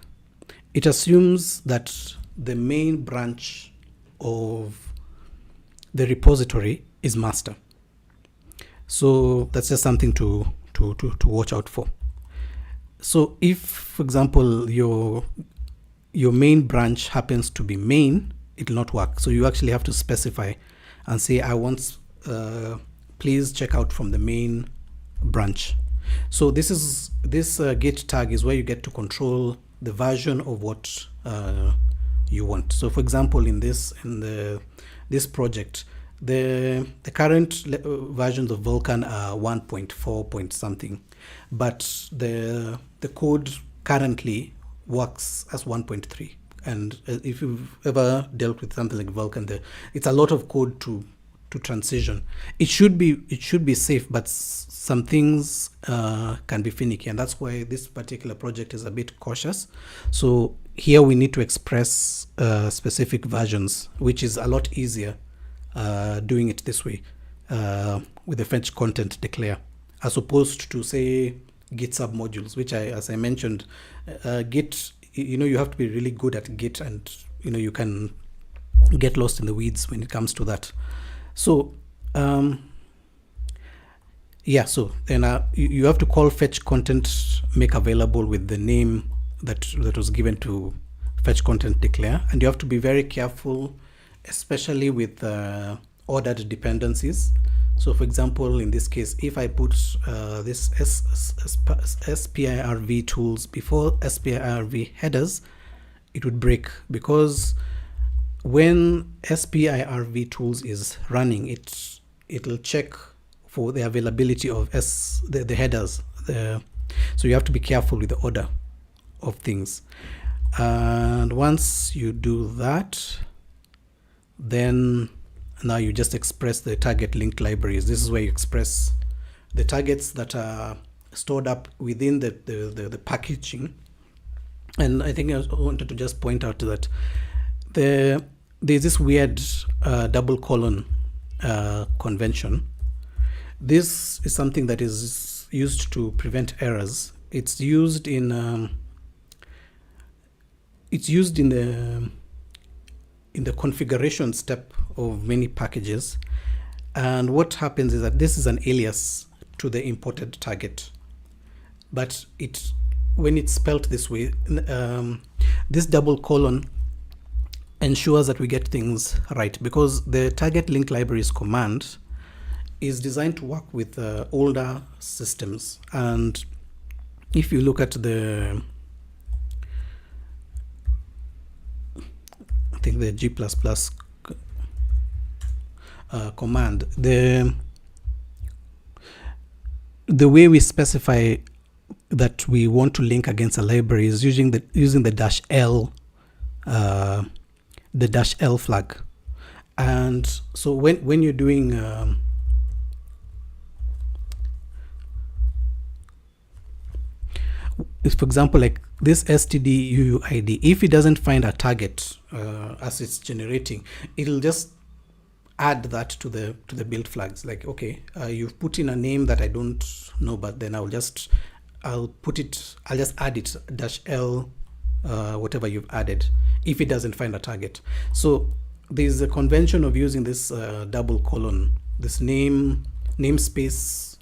it assumes that the main branch of the repository is master. So that's just something to watch out for. So if, for example, your main branch happens to be main, it will not work. So you actually have to specify and say, I want, please check out from the main branch. So this Git tag is where you get to control the version of what you want. So for example, in this project, The current versions of Vulkan are 1.4 point something, but the code currently works as 1.3. And if you've ever dealt with something like Vulkan, it's a lot of code to transition. It should be safe, but some things can be finicky, and that's why this particular project is a bit cautious. So here we need to express specific versions, which is a lot easier doing it this way with the fetch content declare, as opposed to say Git submodules, which as I mentioned, Git, you have to be really good at Git, and you can get lost in the weeds when it comes to that. So yeah, so then you have to call fetch content make available with the name that was given to fetch content declare, and you have to be very careful, especially with ordered dependencies. So for example, in this case, if I put this SPIRV tools before SPIRV headers, it would break, because when SPIRV tools is running, it'll check for the availability of the headers. So you have to be careful with the order of things. And once you do that, then now you just express the target linked libraries. This is where you express the targets that are stored up within the packaging. And I think I wanted to just point out that there's this weird double colon convention. This is something that is used to prevent errors. It's used in the configuration step of many packages. And what happens is that this is an alias to the imported target, but when it's spelled this way, this double colon ensures that we get things right, because the target linked libraries command is designed to work with older systems. And if you look at the G++ command, the way we specify that we want to link against a library is using the -L, the -L flag. And so when you're doing for example, like this std_uuid, if it doesn't find a target as it's generating, it'll just add that to the build flags. Like, okay, you've put in a name that I don't know, but then I'll just add it -L, whatever you've added, if it doesn't find a target. So there's a convention of using this double colon, this namespace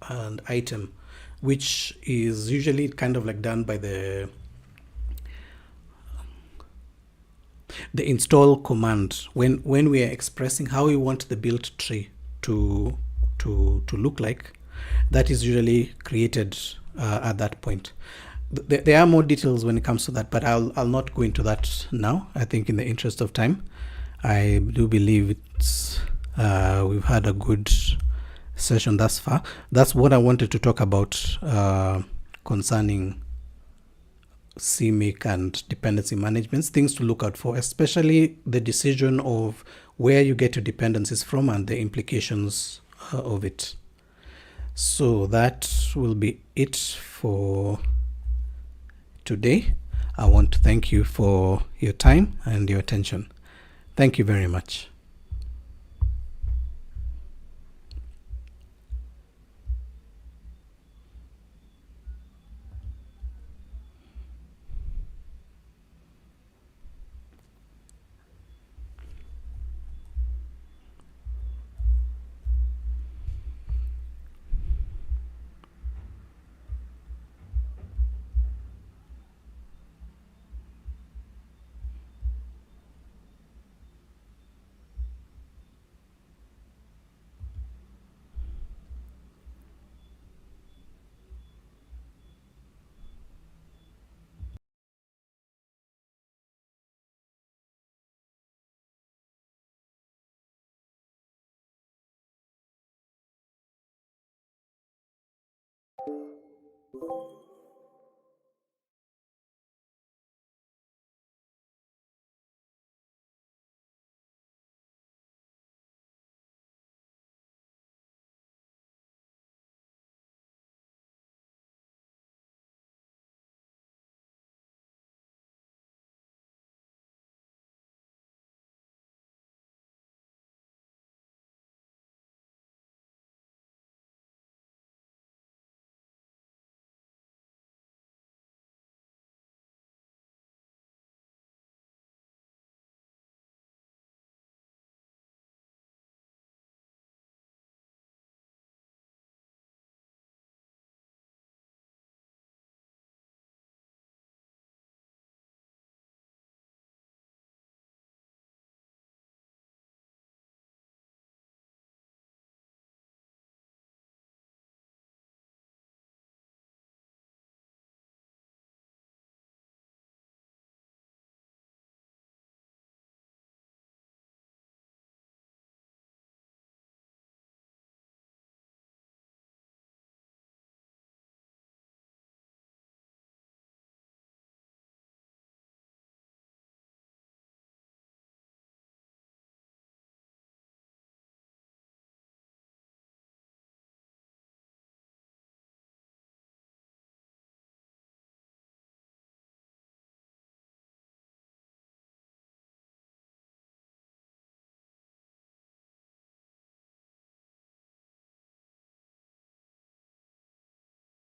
and item, which is usually kind of like done by the install command when we are expressing how we want the build tree to look like. That is usually created at that point. There are more details when it comes to that, but I'll not go into that now. I think in the interest of time, I do believe it's we've had a good session thus far. That's what I wanted to talk about concerning CMake and dependency management, things to look out for, especially the decision of where you get your dependencies from and the implications of it. So that will be it for today. I want to thank you for your time and your attention. Thank you very much.